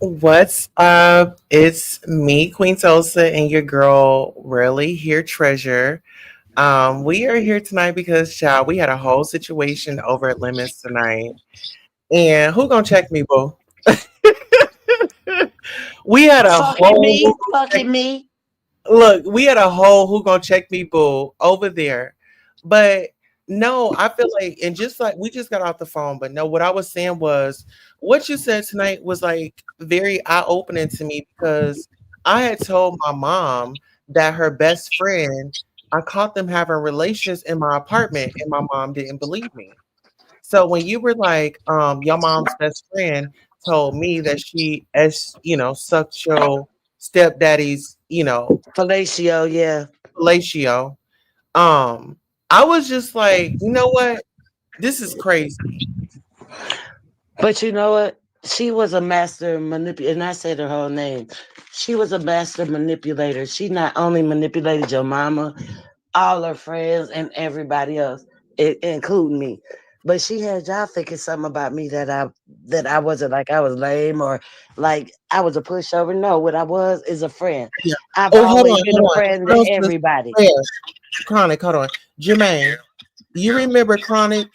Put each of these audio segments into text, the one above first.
What's up? It's me, Queen Tulsa, and your girl, really here, Treasure. We are here tonight because, child, we had a whole situation over at Lemons tonight. And who gonna check me, boo? we had a Fucking whole me, fucking me. look, we had a whole who gonna check me boo over there. But no, I feel like, and just like we just got off the phone, but no, what I was saying was what you said tonight was like very eye opening to me because I had told my mom that her best friend, I caught them having relations in my apartment, and my mom didn't believe me. So when you were like, your mom's best friend told me that she, as sucked your stepdaddy's, Fellatio, yeah. fellatio. I was just like, you know what? This is crazy. But you know what? She was a master manipulator, and I said her whole name. She was a master manipulator. She not only manipulated your mama, all her friends, and everybody else, including me. But she had y'all thinking something about me that I wasn't like I was lame or like I was a pushover. No, what I was is a friend. Yeah. I've Oh, always been a hold on. friend What to else was everybody. there? Chronic, hold on. Jermaine, you remember Chronic?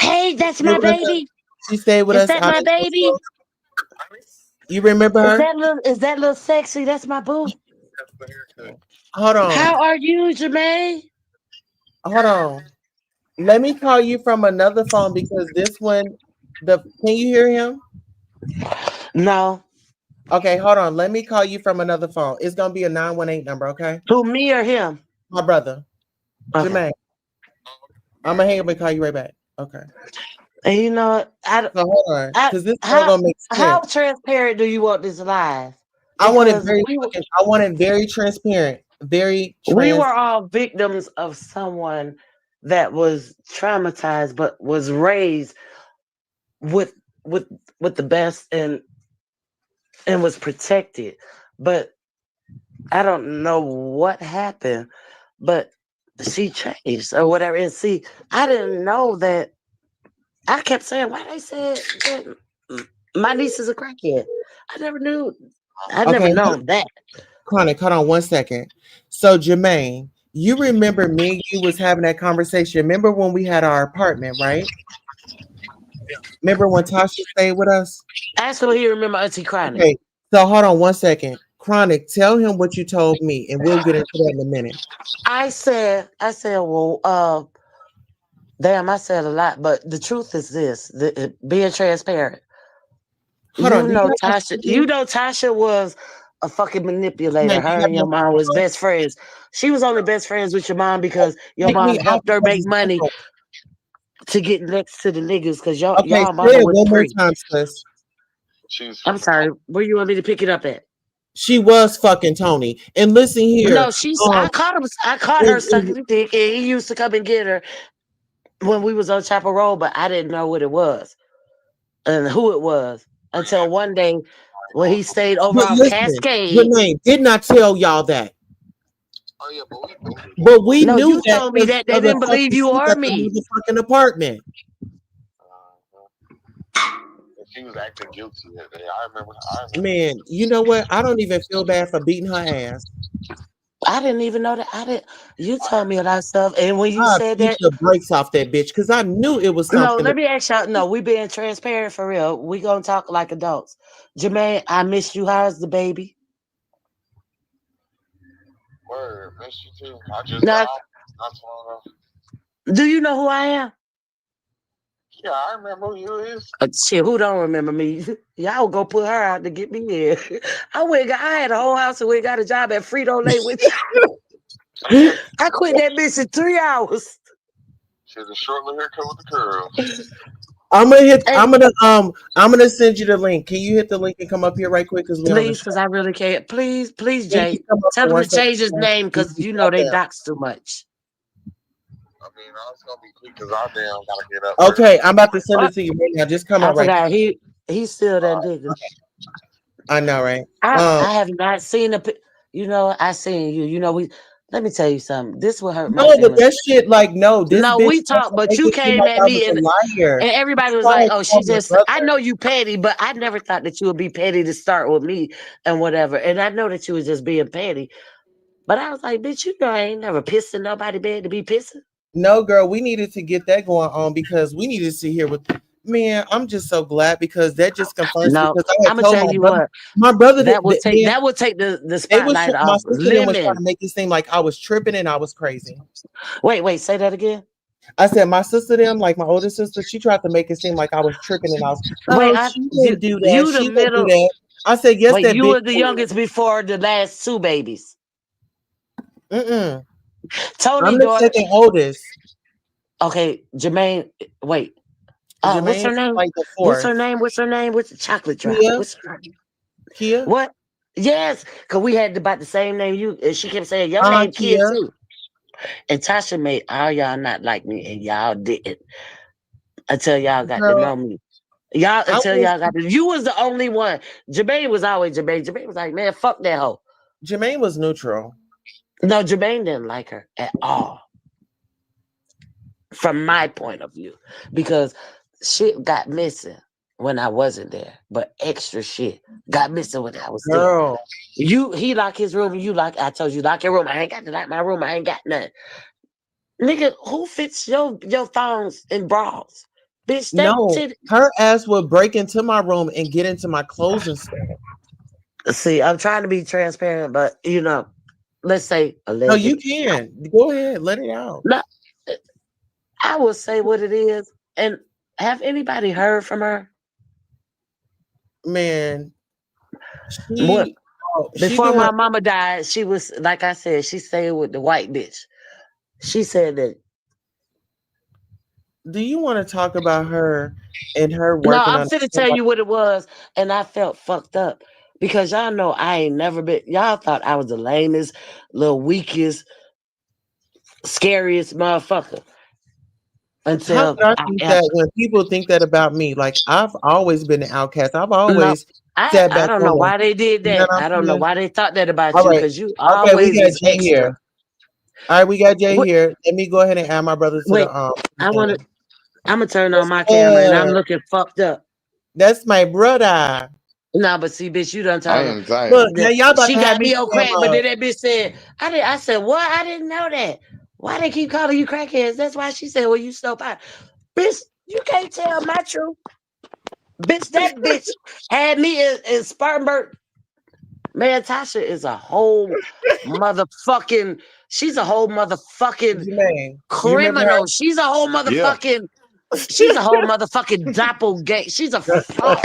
Hey, that's You my remember baby. she stayed with Is us that out my in baby? You remember her? Is that little sexy? That's my boo. Hold on. How are you, Jermaine? Hold on. Let me call you from another phone because this one, the can you hear him? No. Okay, hold on. Let me call you from another phone. It's gonna be a 918 number, okay? Who, me or him? My brother. Okay. Jermaine. I'm gonna hang up and call you right back. Okay. And you know what? So hold on. I Because this all how gonna make how sense. transparent do you want this live? I want it Because very fucking I want it very transparent. Very we trans were all victims of someone that was traumatized but was raised with with with the best and was protected. But I don't know what happened, but she changed or whatever. And see, I didn't know that. I kept saying, why they said that my niece is a crackhead. I never knew. I never Okay, known that. Chronic, hold on 1 second. So Jermaine, you remember me and you was having that conversation. Remember when we had our apartment, right? Remember when Tasha stayed with us? Ask him if he remember Auntie Chronic. Okay, so hold on 1 second. Chronic, tell him what you told me, and we'll get into that in a minute. Well, damn, I said a lot, but the truth is this: being transparent. Hold on, do you have my You phone? know, Tasha was a fucking manipulator. Man, do Her you have and my your mom was phone? best friends. She was only best friends with your mom because your Take mom me out helped her because make it's money echoing. to get next to the niggas because Okay, y'all say mama it was one more free. time, sis. I'm sorry. Where you want me to pick it up at? She was fucking Tony. And listen here, No, she's. um, I caught her and, sucking the dick, and he used to come and get her when we was on Chapel Road, but I didn't know what it was and who it was until one day when he stayed over but off listen, Cascade. Jermaine did not tell y'all that. But we No, knew you that told me because that they of the didn't believe fucking you shit or at the me. motherfucking apartment. Man, you know what? I don't even feel bad for beating her ass. I didn't even know that. I didn't. You told me a lot of stuff, and when you I said beat that, the brakes off that bitch because I knew it was no, something. let me ask y'all. No, we being transparent for real. We gonna talk like adults. Jermaine, I miss you. How's the baby? Now, do you know who I am? Shit, who don't remember me? Y'all go put her out to get me in. I had a whole house and we got a job at Frito Lay with I quit that bitch in 3 hours. And I'm gonna send you the link. Can you hit the link and come up here right quick because we on the please, show? because I really can't. Please, Can you Jay, come up tell for him one to second? change his name You because can you know drop they down. dox too much. Okay, I'm about to send Uh, it to you right now. Just come I up right forgot he's still that nigga. now. I know, right? I have not seen a. You know, I seen you. You know, Let me tell you something. This will hurt my No, but feelings. that shit, like, no, this No, bitch we tried talked, to but make you it seem came like at I was me a liar. and everybody She was tried like, to "Oh, call she my just." I brother. know you petty, but I never thought that you would be petty to start with me and whatever. And I know that you was just being petty, but I was like, "Bitch, you know I ain't never pissing nobody bed to be pissing." No, girl, we needed to get that going on because we needed to hear what. Man, I'm just so glad because that just confirms No, because I had I'm gonna told tell you what. my brother That will take man, that will take the they was spotlight my off sister then was trying lemon. to make it seem like I was tripping and I was crazy. Wait, say that again. I said my sister them, like my older sister, she tried to make it seem like I was tripping and I was, Wait, oh, I she you didn't do that. you the She didn't do middle. that. I said, yes, Wait, that you bitch were the did. youngest before the last two babies. Mm-mm. Tony I'm the daughter. second oldest. Okay, Jermaine. Wait. What's her Jermaine's name? like the What's her fourth. name? What's her name? What's the chocolate drop? Kia, What's her name? Kia, What? Yes, because we had about the same name. You and she kept saying your name kid Kia. too. And Tasha made all y'all not like me, and y'all didn't until y'all got to Girl, know me. Y'all I until was y'all got to. You was the only one. Jermaine was always Jermaine. Jermaine was like, man, fuck that hoe. Jermaine was neutral. No, Jermaine didn't like her at all, from my point of view, because shit got missing when I wasn't there, but extra shit got missing when I was there. Girl, He lock his room, and you lock. I told you lock your room. I ain't got to lock my room. I ain't got nothing. Nigga, who fits your thongs and bras? Bitch, that no, tit. her ass would break into my room and get into my clothes and stuff. See, I'm trying to be transparent, but let's say No, you allegedly. can. Go ahead, let it out. No, I will say what it is. And have anybody heard from her? Man, What she before doing my mama died, she was like I said, she stayed with the white bitch. She said that do you want to talk about her and her no, working I'm on finna tell you what it was, and I felt fucked up because y'all know I ain't never been. Y'all thought I was the lamest, little weakest, scariest motherfucker how until could I I think am. that when people think that about me? Like I've always been an outcast. I've No, always I sat I back don't on know the why they did you know that. what I'm I don't know saying? why they thought that about All you right. because you Okay, we always got was Jay extra. here. All right, we got Jay What? here. Let me go ahead and add my brother to Wait, the I want to. thing. I'm gonna turn on What's my camera, and I'm up? looking fucked up. That's my brother. No, but see, bitch, you done I turned. am Zion. Look, now y'all about She to have got me me on cam crack, but up. then that bitch said, I did. I said, what? I didn't know that. Why they keep calling you crackheads? That's why she said, well, you stole out. Bitch, you can't tell my truth. Bitch, that bitch had me in Spartanburg. Man, Tasha is a whole motherfucking, she's a whole motherfucking Jermaine, you remember criminal. Yeah. She's a whole motherfucking doppelganger. She's a her? fraud.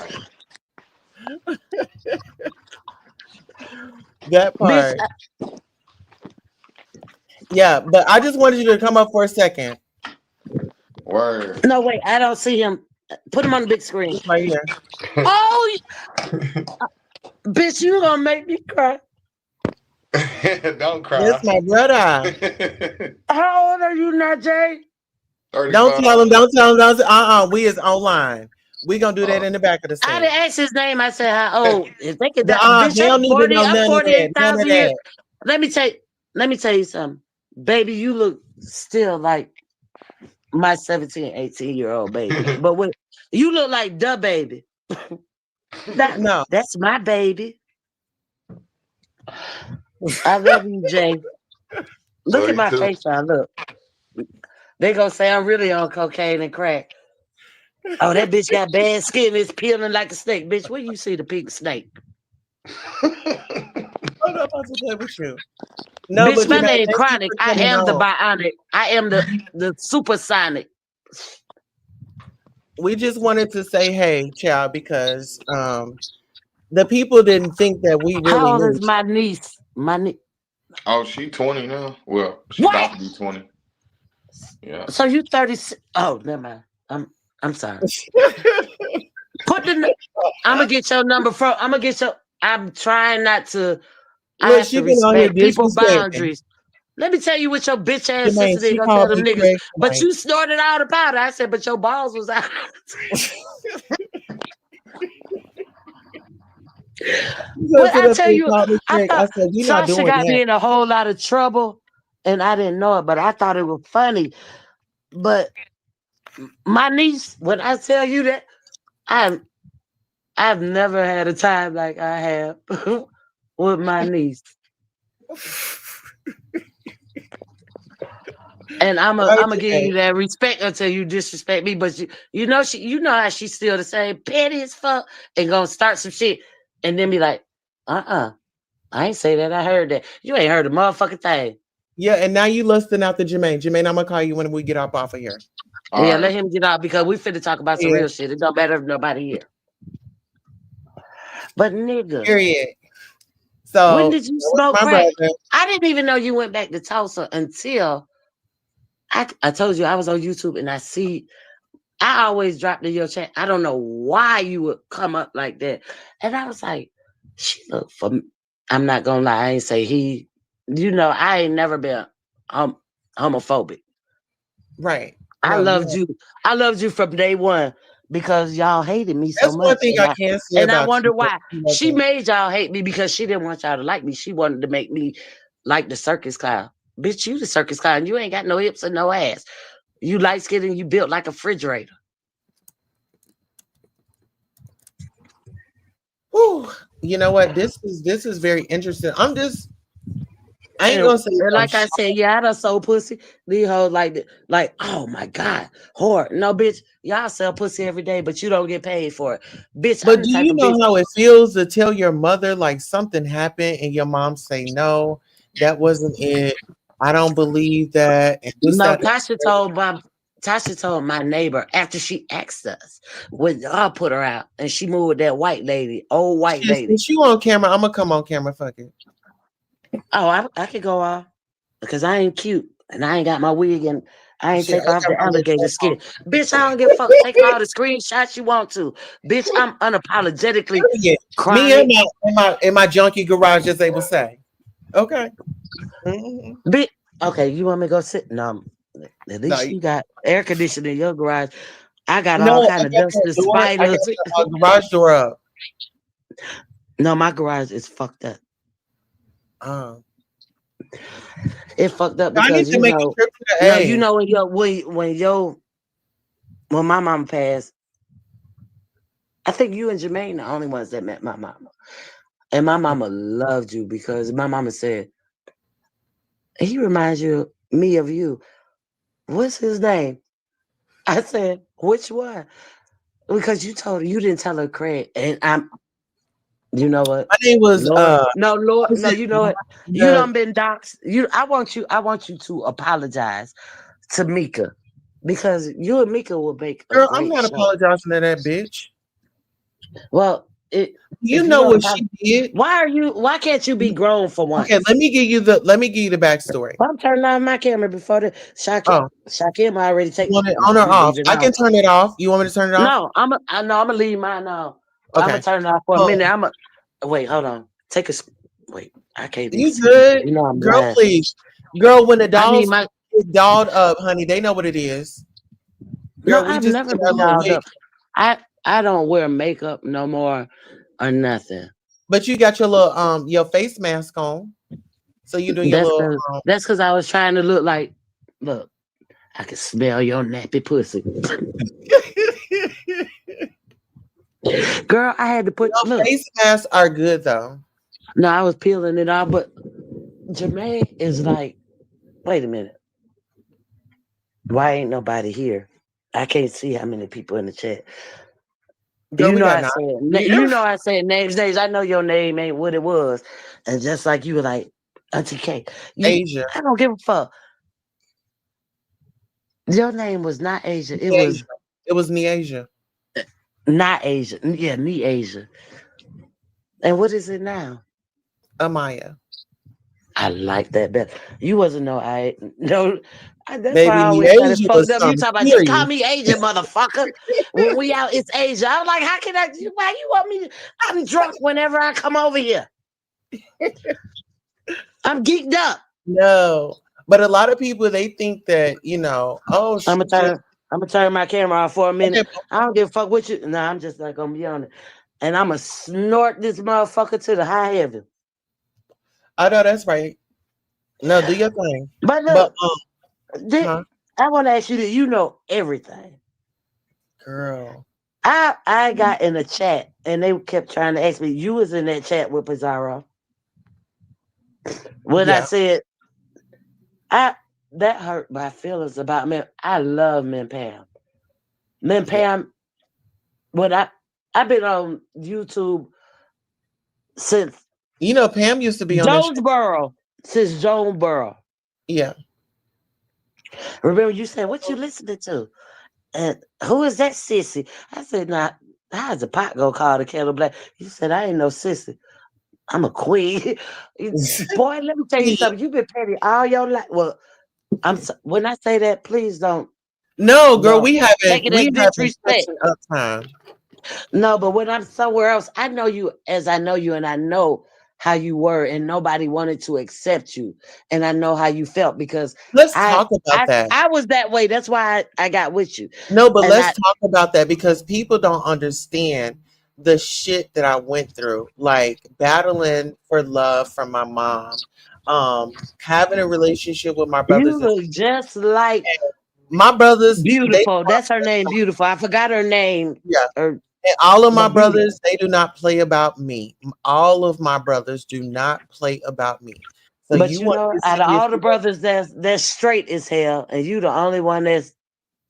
That Bitch, part. Yeah, but I just wanted you to come up for a second. Word. no, wait, I don't see him. Put him on the big screen. It's right here. Oh, bitch, you gonna make me cry. Don't That's cry. my brother. 35. How old are you now, Jay? Don't tell him. Don't tell him. Don't. We is online. We gonna do that Oh. in the back of the I didn't scene. ask his name. I said how old. If they could, bitch, They I'm don't need to 40. know I'm none of that. None of 48,000 years. that. Let me tell. Let me tell you something, baby. You look still like my 17, 18-year-old baby, but when you look like the baby. No. That's my baby. I love you, Jay. Look Love at you my too. face, y'all. Look, they gonna say I'm really on cocaine and crack. Oh, that bitch got bad skin. It's peeling like a snake. Bitch, where you see the pink snake? I'm not about to play with you. No, Bitch, but my Jermaine, name thank you Chronic. for I coming am the on. bionic. I am the supersonic. We just wanted to say hey, child, because the people didn't think that we really How old knew. is my niece? My niece. Oh, she 20 now. Well, she What? about to be 20. Yeah. So you 36? Oh, never mind. I'm sorry. Put the. I'm gonna get your number from. I'm gonna get your. I'm trying not to. I Look, have she to been on here respect people disrespecting. boundaries. Let me tell you what your bitch ass Jermaine, sister did she gonna tell called them me niggas. Craig But tonight. you snorted all the powder. I said, but your balls was out. She But said I up tell there and you, called me I Craig. I thought said, we not Tasha doing got that. me in a whole lot of trouble. and I didn't know it, but I thought it was funny. But my niece, when I tell you that, I I've never had a time like I have with my niece. And I'm gonna give Okay. you that respect until you disrespect me. But you know how she's still the same petty as fuck and gonna start some shit and then be like, I ain't say that. I heard that. You ain't heard a motherfucking thing. Yeah, and now you lusting out the Jermaine. Jermaine, I'm gonna call you when we get up off of here. All Yeah, right. let him get out because we finna talk about some Yeah, real shit. It don't matter if nobody here. But nigga, period. when So did you that was smoke my crack? brother. I didn't even know you went back to Tulsa until I told you I was on YouTube and I always dropped in your chat. I don't know why you would come up like that. And I was like, she look for me. I'm not gonna lie, I ain't say he, I ain't never been homophobic. Right. I No, you loved you. I loved you from day one because y'all hated me so that's one much. thing And I I can say and I about wonder you. why. You She wasn't. made y'all hate me because she didn't want y'all to like me. She wanted to make me like the circus clown. Bitch, you the circus clown. You ain't got no hips or no ass. You light skinned and you built like a refrigerator. Whew. You know what? This is very interesting. I ain't And, gonna say and I'm like I shocked, said, yeah, I done sold pussy. These hoes like, oh my God, whore. No, bitch, y'all sell pussy every day, but you don't get paid for it. Bitch, I'm but the do type you of know bitch. how it feels to tell your mother like something happened and your mom say no, that wasn't it. I don't believe that, and this, No, that, and the Tasha told my neighbor after she asked us when I put her out and she moved with that white lady, old white shit. lady. Since you on camera, I'm gonna come on camera. Fuck it. Oh, I could go off because I ain't cute and I ain't got my wig and I ain't Shit, take I off got the my little alligator shirt skin. Bitch, I don't give a fuck. Take all the screenshots you want to. Bitch, I'm unapologetically on. Me and chronic. my junkie garage, as they will say. Okay. Mhm. Bitch, okay, you want me to go sit? No, at No, least you got air conditioning in your garage. I got no, all I kind of got dust that and door. I got spiders. the garage door up. No, my garage is fucked up. Um, It fucked up I need because to make a trip to the no, you A. know when my mama passed, I think you and Jermaine the only ones that met my mama. And my mama loved you because my mama said, he reminds me of you. What's his name? I said, which one? Because you told her you didn't tell her Craig. And you know what? My name was Lord, no, Lord, was no, it you know what? You the done been doxxed. I want you to apologize to Mika because you and Mika will make a girl? I'm great not show. apologizing to that bitch. Well, You if you know don't what apologize, she did. why can't you be grown for Okay, once? let me give you the backstory. I'm turning off my camera before the Oh, Shakim already you take want it no, on or you off? leave it I on. can turn it off. You want me to turn it off? No, I know I'm gonna leave mine on. I'm gonna Okay. turn it off for a Oh, minute. Wait, hold on. Wait, I can't be you seen. good, You know I'm girl? blind. Please, girl. When the I need dolls my get dolled up, honey, they know what it is. no, Girl, we I've just never did our been little dolled wig, up. I don't wear makeup no more or nothing. but you got your little your face mask on, so you doing your That's little cause that's cause I was trying to look, I can smell your nappy pussy. Girl, I had to put your look. face masks are good though. No, I was peeling it off, but Jermaine is like, wait a minute. Why ain't nobody here? I can't see how many people in the chat. Girl, we got 9 You here. know I said names. I know your name ain't what it was. And just like you were like, Auntie K, Asia, I don't give a fuck. Your name was not Asia. It Asia. was It was Neasia. not Asia. Yeah, me Asia. And what is it now? Amaya. I like that better. You wasn't no. That's why Baby, I always got it Neasia fucked was up. You something talk about just call serious. me Asia, motherfucker. When we out, it's Asia. I'm like, how can I? Why you want me? I'm drunk whenever I come over here. I'm geeked up. No. But a lot of people they think that, oh I'm she gonna just turn. I'm gonna turn my camera off for a okay. minute. I don't give a fuck with you. Nah, I'm just not gonna be on it. And I'm gonna snort this motherfucker to the high heaven. I know that's right. No, do your thing. But But look, did, huh, I want to ask you that you know everything. girl. I got in a chat and they kept trying to ask me. You was in that chat with Pizarro when I Yeah. said I that hurt my feelings about men. I love Men Pam. Men Yeah. Pam. When I've been on YouTube since You know, Pam used to be on this show. Jonesboro. Since Jonesboro. Yeah. Remember you said what you listening to? And who is that sissy? I said, nah, how's the pot go call the kettle black? You said, I ain't no sissy. I'm a queen. Boy, let me tell you See, something. You've been petty all your life. Well, when I say that, please no, girl, don't take it we as having such disrespect. an up time. No, but when I'm somewhere else, I know you as I know you, and I know how you were, and nobody wanted to accept you, and I know how you felt because Let's I talk about I that. I was that way. That's why I got with you, No, but and let's I talk about that because people don't understand the shit that I went through, like battling for love from my mom, having a relationship with my you brothers and look just like my brothers. They Beautiful. That's her name, Beautiful. I forgot her name. yeah, Or and all of my but brothers, Beautiful. they do not play about me. All of my brothers do not play about me. So But you you want know, to out of see if all the you want, brothers that's straight as hell, and you the only one that's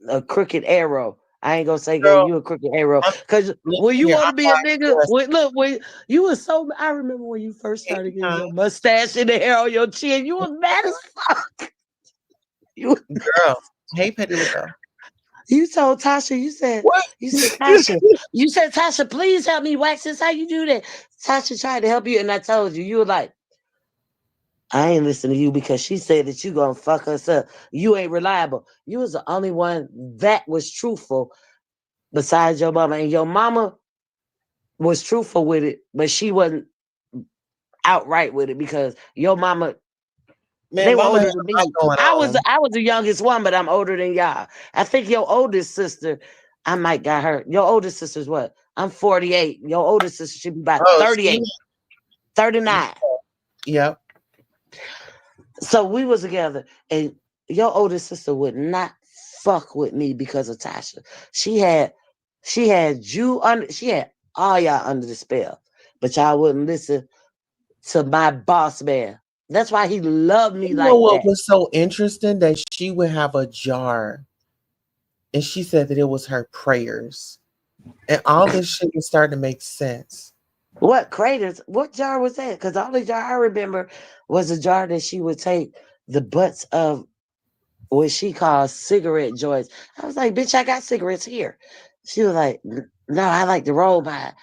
a crooked arrow. I ain't gonna say girl, girl. you a crooked arrow. Cause Listen when you here, want to I'm be a not nigga, just when you was so I remember when you first started getting your mustache and the hair on your chin, you was mad as fuck. You girl. Hey, Petty LaBelle. you told Tasha, What? you said, Tasha, please help me wax this. How you do that? Tasha tried to help you, and I told you, you were like, I ain't listening to you because she said that you gonna fuck us up. You ain't reliable. You was the only one that was truthful besides your mama. And your mama was truthful with it, but she wasn't outright with it because your mama, Man, they were Mama had older than a lot me. going on. I was the youngest one, but I'm older than y'all. I think your oldest sister, I might got her. Your oldest sister's what? I'm 48. Your oldest sister should be about Oh, she, 38, 39. yep. So we was together, and your older sister would not fuck with me because of Tasha. She had, she had all y'all under the spell, but y'all wouldn't listen to my boss man. That's why he loved me You know like what that. was so interesting that she would have a jar, and she said that it was her prayers, and all this shit was starting to make sense. What craters? What jar was that? Because the only jar I remember was a jar that she would take the butts of what she calls cigarette joints. I was like, bitch, I got cigarettes here. She was like, no, I like to roll by.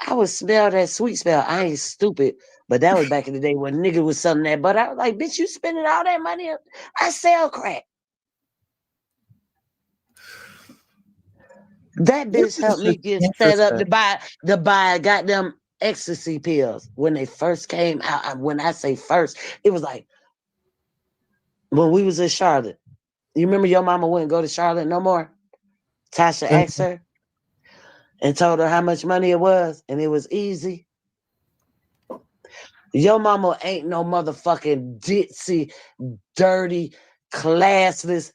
I would smell that sweet smell. I ain't stupid, but that was back in the day when nigga was selling that. But I was like, bitch, you spending all that money? I sell crack. That This bitch is helped me just get set up interesting. to buy goddamn ecstasy pills when they first came out. When I say first, it was like when we was in Charlotte. You remember your mama wouldn't go to Charlotte no more? Tasha asked Mhm. her and told her how much money it was, and it was easy. Your mama ain't no motherfucking ditzy, dirty, classless,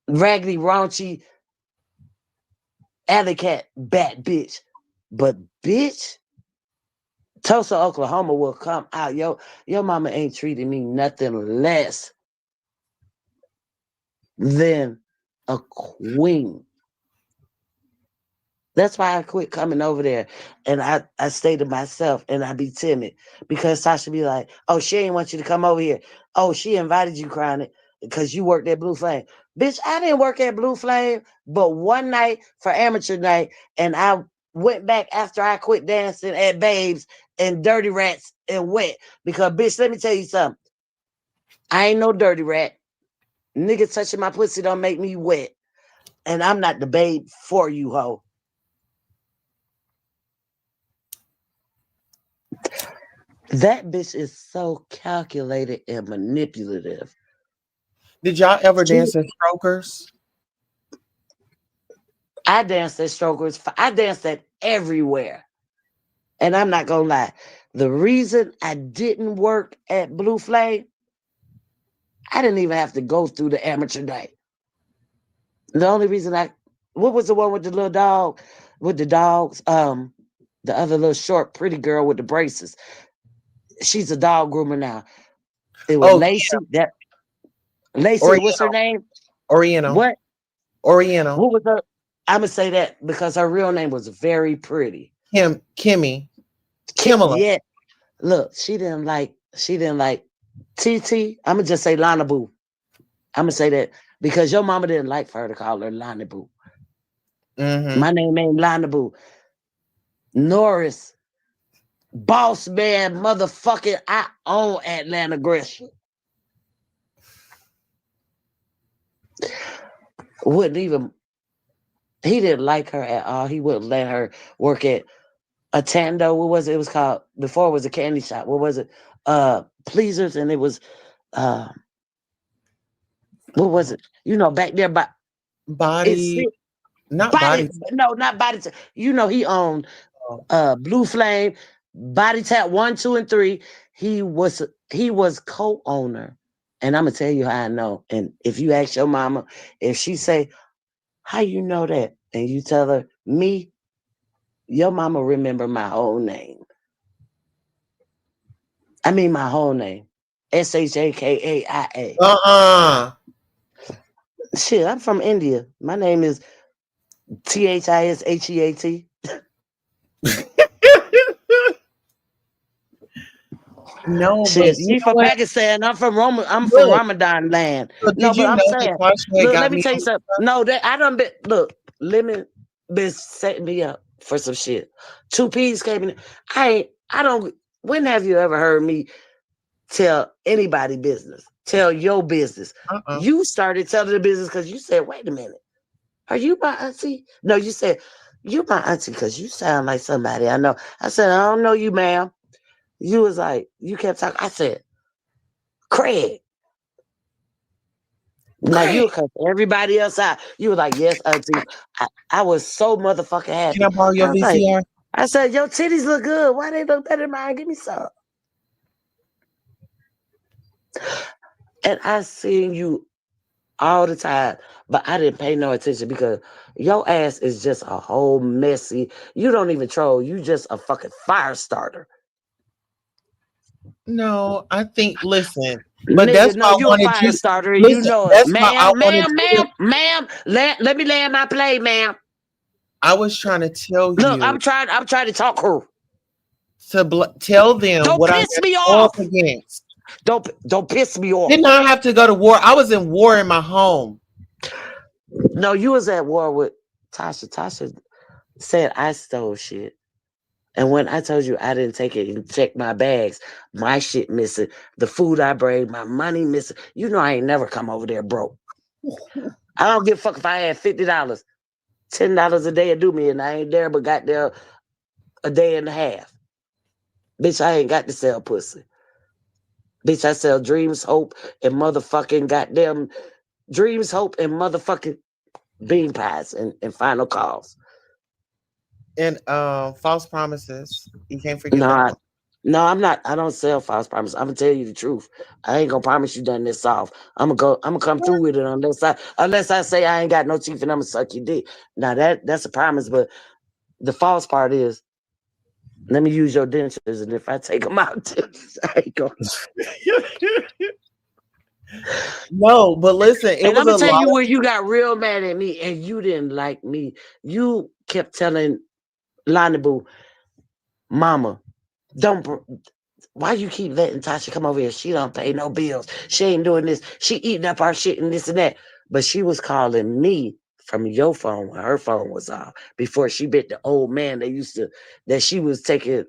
raggedy, raunchy, alley cat bat bitch. But bitch, Tulsa, Oklahoma will come out. Your mama ain't treating me nothing less than a queen. That's why I quit coming over there. And I stay to myself and I be timid. Because Sasha be like, oh, she ain't want you to come over here. Oh, she invited you, Chronic, because you worked at Blue Flame. Bitch, I didn't work at Blue Flame, but one night for amateur night, and I went back after I quit dancing at Babes and Dirty Rats and Wet. Because bitch, let me tell you something. I ain't no dirty rat. Nigga touching my pussy don't make me wet. And I'm not the babe for you, hoe. That bitch is so calculated and manipulative. Did y'all ever She, dance as strokers? I danced at strokers. I danced at everywhere. And I'm not gonna lie. The reason I didn't work at Blue Flame, I didn't even have to go through the amateur night. The only reason what was the one with the little dog, with the dogs? The other little short, pretty girl with the braces. She's a dog groomer now. It was Oh, Lacey. That Lacey, what's her Oriental, name? Oriental, What? Oriental. What was her? I'm gonna say that because her real name was very pretty. Kimmy, Kimala. Yeah, look, she didn't like TT. I'm gonna just say Lana Boo. I'm gonna say that because your mama didn't like for her to call her Lana Boo. Mm-hmm. My name ain't Lana Boo. Norris, boss man, motherfucking, I own Atlanta Gresham. Wouldn't even, he didn't like her at all. He wouldn't let her work at a Tando. What was it? It was called, before it was a candy shop. What was it? Pleasers, and it was, uh, what was it? Back there, but it's Body, not body, body. no, not body. He owned Oh, Blue Flame, Body Tap 1, 2, and 3. He was co-owner. And I'm gonna tell you how I know. And if you ask your mama, if she say, how you know that? And you tell her, me, your mama remember my whole name. I mean my whole name. Shakaa. uh-uh. Shit, I'm from India. My name is Tisheat. No, but Shit, you she know from what? Pakistan. I'm from Look, Ramadan land. so No, did but you I'm know that saying, Tasha had look, let got me me tell you on? something. No, that I done been look, lemon been setting me up for some shit. Two peas came in. I don't when have you ever heard me tell anybody business? Tell your business. Uh-uh. You started telling the business because you said, wait a minute, are you my auntie? No, you said, you my auntie because you sound like somebody I know. I said, I don't know you, ma'am. You was like, you kept talking. I said, Craig. Now Great. you cut everybody else out. You were like, yes, auntie. I was so motherfucking Can I happy. borrow your I was like, VCR? I said, your titties look good. Why they look better than mine? Give me some. And I seen you all the time, but I didn't pay no attention because your ass is just a whole messy. You don't even troll. You just a fucking fire starter. No, I think listen, but that's Nigga, why no, I you a wanted fire you starter and you listen, know it. that's why I Ma'am, wanted ma'am, you to ma'am, ma'am. Let me land my plane, ma'am. I was trying to tell Look, you I'm trying to talk her. to tell them Don't what I piss had to me go up off. against. Don't piss me Did off. not have to go to war. I was in war in my home. No, you was at war with Tasha. Tasha said I stole shit. And when I told you I didn't take it and check my bags, my shit missing, the food I bring, my money missing. You know I ain't never come over there broke. I don't give a fuck if I had $50, $10 a day to do me, and I ain't there but got there a day and a half. Bitch, I ain't got to sell pussy. Bitch, I sell dreams, hope, and motherfucking goddamn dreams, hope, and motherfucking bean pies and final calls. And false promises. You can't forget No, that one. no, I'm not. I don't sell false promises. I'm gonna tell you the truth. I ain't gonna promise you nothing this soft. I'm gonna come through with it unless I say I ain't got no teeth and I'm gonna suck your dick. Now that's a promise, but the false part is let me use your dentures, and if I take them out, I ain't gonna. No, but listen, it And I'm was gonna a tell lot you of where you got real mad at me and you didn't like me. You kept telling Lonnie Boo, Mama, don't. Why you keep letting Tasha come over here? She don't pay no bills. She ain't doing this. She eating up our shit and this and that. But she was calling me from your phone when her phone was off before she bit the old man that she was taking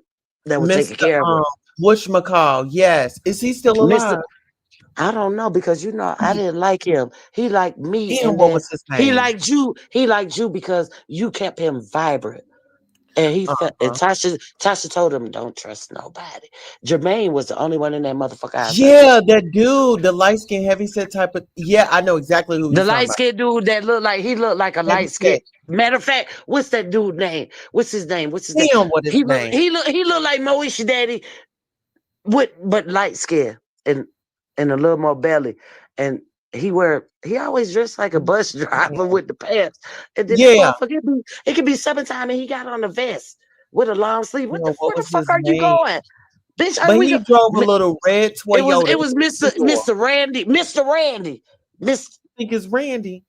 that was taking Mr. care of her. Whatchamacall. Yes. Is he still Mister, alive? I don't know because I didn't like him. He liked me, Damn, and what then was his name? he liked you because you kept him vibrant. And he felt, and Uh-huh. Tasha told him, "Don't trust nobody." Jermaine was the only one in that motherfucker I trusted. Yeah, that dude, the light skin, heavy set type of. Yeah, I know exactly who The you're talking light about. skinned dude that looked like a Heavy light skin. set. Matter of fact, what's that dude name? What's his name? What's his name? Damn, what his name? He looked like Moesha Daddy with but light skin and a little more belly. And he always dressed like a bus driver with the pants. And then that Yeah. motherfucker it could be summertime and he got on a vest with a long sleeve. Damn, what Where the was fuck his are you name? going? Bitch, are But we he go? drove a little red It Toyota. was It's a two-door. Mr. Randy. Mr. Randy. Miss I think it's Randy.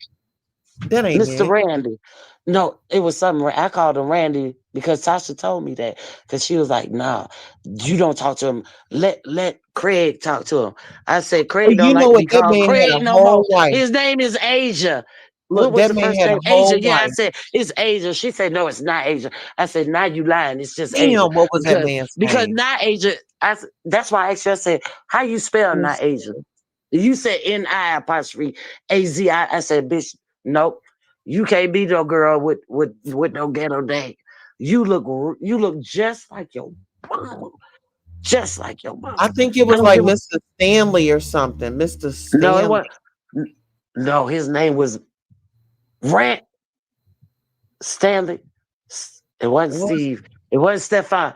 That ain't Mr. it. Randy. No, it was something. I called him Randy because Tasha told me that. Because she was like, "Nah, you don't talk to him. Let Craig talk to him." I said, But "Craig don't you like know to what? be That called man had Craig a no more. whole wife. His name is Asia." What Look, was that the man first had a name? whole Asia. Yeah, I wife. said it's Asia. She said no, it's not Asia. I said now you lying. It's just Asia Damn, what was that because man's name? not Asia. That's why I asked you. I said how you spell not Let's Asia. You said Ni apostrophe AZI. I said bitch, nope. You can't be no girl with no ghetto name. You look just like your mama, just like your I mama. think it I was don't like give a Mr. Stanley or something. Mr. no. It Stanley. was no. His name was Rant Stanley. It wasn't What was Steve. It wasn't Stefan.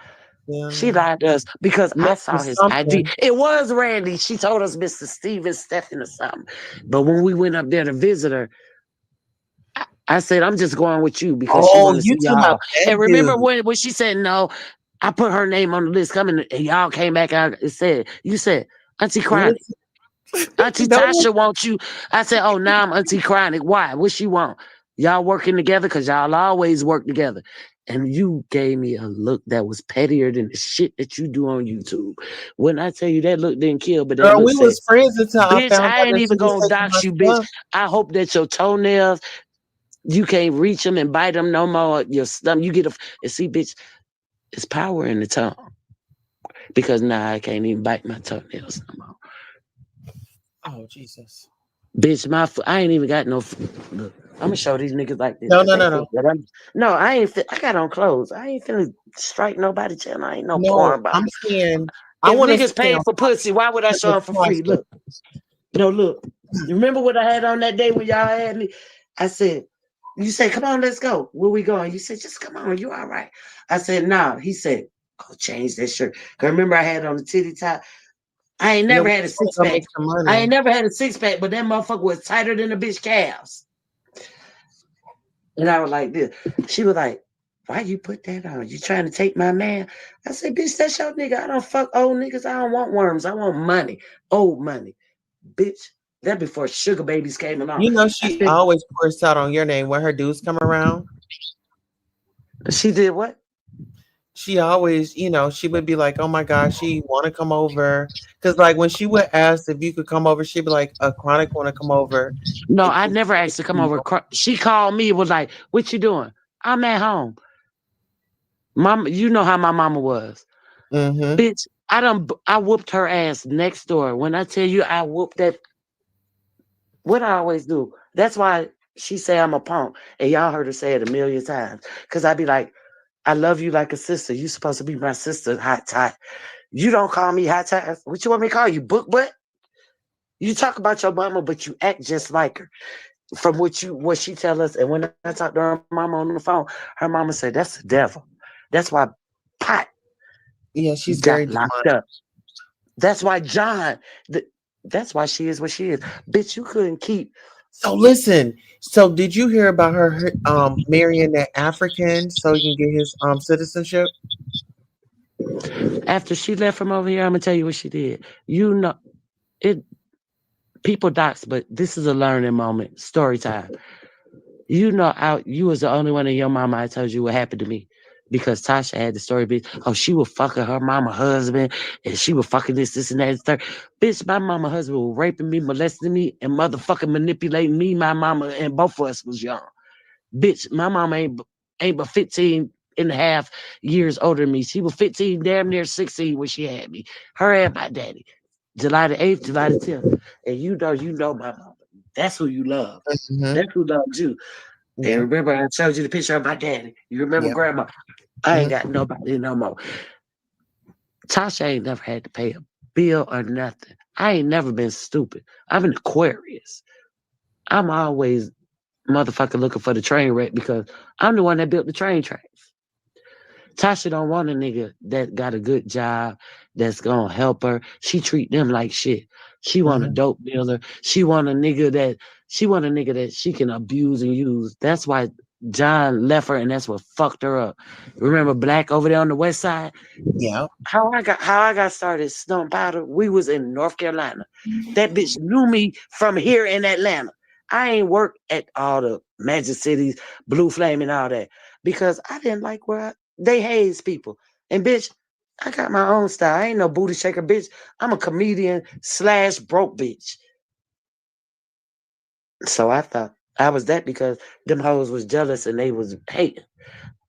She Stanley? lied to us because I Mr. saw his IG. Something. It was Randy. She told us Mr. Steven Stephen or something. But when we went up there to visit her, I said, I'm just going with you because she Oh, wanted to you see talking about y'all. that And remember dude? when she said no, I put her name on the list coming and y'all came back out and said, you said, Auntie Chronic, Listen, Auntie no, Tasha wants you. I said, oh, now I'm Auntie Chronic. Why? What she want? Y'all working together because y'all always work together. And you gave me a look that was pettier than the shit that you do on YouTube. When I tell you that look didn't kill, but that girl, look we said, was friends until I bitch, found I out ain't that even she was gonna taking my dox you, bitch. stuff. I hope that your toenails you can't reach them and bite them no more. Your stomach, you get a and see, bitch, it's power in the tongue because now I can't even bite my toenails no more. Oh Jesus! Bitch, I ain't even got no. Look, I'm gonna show these niggas like this No, because no, they no, think no, that I'm. No, I ain't. I got on clothes. I ain't finna strike nobody channel. I ain't no no. porn bot. I'm saying I If want to niggas stay paying on for pussy, why would I top show of them for the free? closet. Look, no, look. You remember what I had on that day when y'all had me? I said, you said, come on, let's go. Where we going? You said, just come on, you all right. I said, nah. He said, go change that shirt. Cause remember I had on the titty top. I ain't Yeah, never we had a just want six to go pack. make some I ain't money. never had a six pack, but that motherfucker was tighter than the bitch calves. And I was like this. She was like, why you put that on? You trying to take my man? I said, bitch, that's your nigga. I don't fuck old niggas. I don't want worms. I want money. Old money. Bitch. That before sugar babies came along. You know, I she said, always pours out on your name when her dudes come around. she did what? She always, she would be like, "Oh my gosh, she want to come over." Because like when she would ask if you could come over, she'd be like, "A chronic want to come over." No, And I just never asked to come over. She called me, was like, what you doing? I'm at home. Mama, you know how my mama was. mm-hmm. Bitch, I whooped her ass next door. When I tell you I whooped that, what I always do. That's why she say I'm a punk. And y'all heard her say it a million times. Cause I be like, I love you like a sister. You supposed to be my sister, hot tie. You don't call me hot tie. What you want me to call you? Book butt? You talk about your mama, but you act just like her. From what she tell us, and when I talked to her mama on the phone, her mama said, that's the devil. That's why Pot Yeah, she's got very locked demonic. up. That's why John, that's why she is what she is. Bitch, you couldn't keep So listen. So did you hear about her marrying that African so he can get his citizenship? after she left from over here, I'm gonna tell you what she did. You know it people docs, but this is a learning moment. Story time. You know, you was the only one in your mama I told you what happened to me. Because Tasha had the story, bitch. Oh, she was fucking her mama husband, and she was fucking this, and that, and third. Bitch, my mama husband was raping me, molesting me, and motherfucking manipulating me, my mama, and both of us was young. Bitch, my mama ain't but 15 and a half years older than me. She was 15, damn near 16 when she had me. Her and my daddy. July the 8th, July the 10th. And you know my mama. That's who you love. Hmm. That's who loves you. And Yep. remember, I showed you the picture of my daddy. You remember Yep. grandma? I ain't Mhm. got nobody no more. Tasha ain't never had to pay a bill or nothing. I ain't never been stupid. I'm an Aquarius. I'm always motherfucker looking for the train wreck because I'm the one that built the train tracks. Tasha don't want a nigga that got a good job that's gonna help her. She treat them like shit. She want a Mhm. dope dealer. She want a nigga that she can abuse and use. That's why John left her and that's what fucked her up. Remember Black over there on the west side? Yeah. How I got started snowing powder, we was in North Carolina. That bitch knew me from here in Atlanta. I ain't worked at all the Magic Cities, Blue Flame and all that because I didn't like they haze people. And bitch, I got my own style. I ain't no booty shaker, bitch. I'm a comedian slash broke bitch. So I thought I was that because them hoes was jealous and they was hating.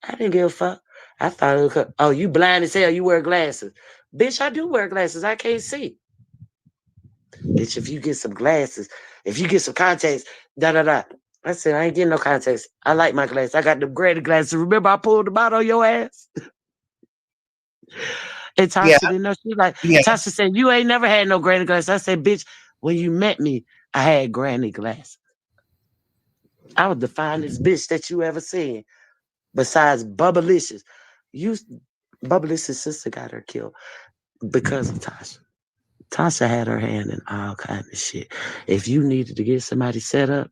I didn't give a fuck. I thought, oh, you blind as hell. You wear glasses. Bitch, I do wear glasses. I can't see. Bitch, if you get some glasses, if you get some contacts, da da da. I said, I ain't getting no contacts. I like my glasses. I got them granny glasses. Remember I pulled them out on your ass? And Yeah. Tasha didn't know. She was like, Yeah. Tasha said, you ain't never had no granny glasses. I said, bitch, when you met me, I had granny glasses. I was the finest bitch that you ever seen. Besides Bubblicious. You Bubblicious' sister got her killed because of Tasha. Tasha had her hand in all kind of shit. If you needed to get somebody set up,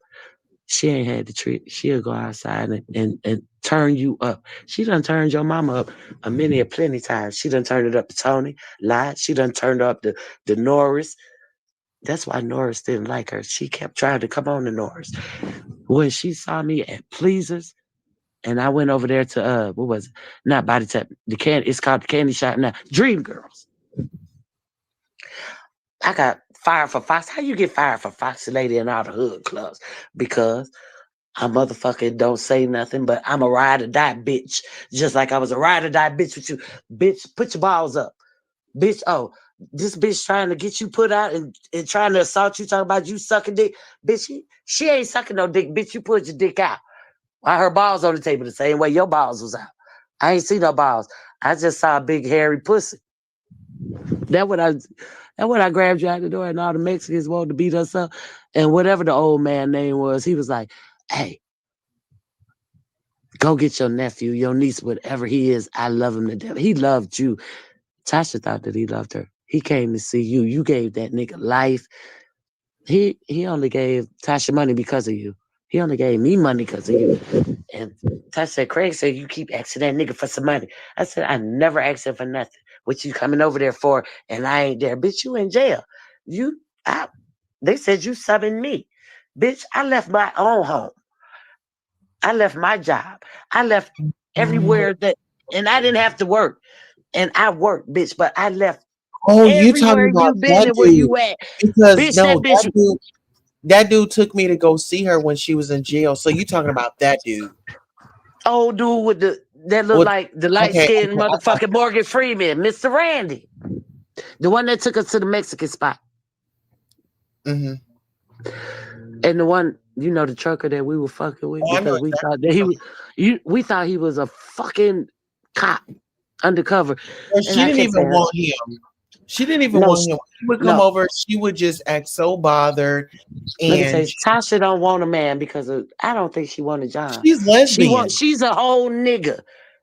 she ain't had the trick. She'll go outside and turn you up. She done turned your mama up a plenty times. She done turned it up to Tony, lied. She done turned up the Norris. That's why Norris didn't like her. She kept trying to come on to Norris. When she saw me at Pleasers, and I went over there to what was it? Not Body Tap. It's called the Candy Shop now. Dream Girls. I got fired for Fox. How you get fired for Foxy Lady and all the hood clubs? Because I motherfucking don't say nothing, but I'm a ride or die bitch. Just like I was a ride or die bitch with you. Bitch, put your balls up. Bitch, oh, this bitch trying to get you put out and trying to assault you, talking about you sucking dick. Bitch, she ain't sucking no dick. Bitch, you put your dick out. Why her balls on the table the same way your balls was out? I ain't see no balls. I just saw a big hairy pussy. That what I that what I grabbed you out the door and all the Mexicans wanted to beat us up. And whatever the old man name was, he was like, hey, go get your nephew, your niece, whatever he is. I love him to death. He loved you. Tasha thought that he loved her. He came to see you. You gave that nigga life. He only gave Tasha money because of you. He only gave me money because of you. And Tasha said, Craig said, you keep asking that nigga for some money. I said, I never asked him for nothing. What you coming over there for? And I ain't there. Bitch, you in jail. You I They said you subbing me. Bitch, I left my own home. I left my job. I left everywhere and I didn't have to work. And I worked, bitch, but I left Oh, you talking everywhere you about been that and where dude? you at. Because Bitch, that no, bitch, that dude took me to go see her when she was in jail. So you talking about that dude? old dude with that looked What? like the light Okay, skinned okay, I thought. motherfucking Morgan Freeman, Mr. Randy. The one that took us to the Mexican spot. Mm-hmm. And the one, the trucker that we were fucking with Oh, I know because we thought exactly. that we thought he was a fucking cop undercover. Well, And she I didn't kept even saying, want him. She didn't even no, want him. He would come no. over. She would just act so bothered, Let me tell and you, Tasha don't want a man because I don't think she wanted John. she's lesbian. She's a whole nigga.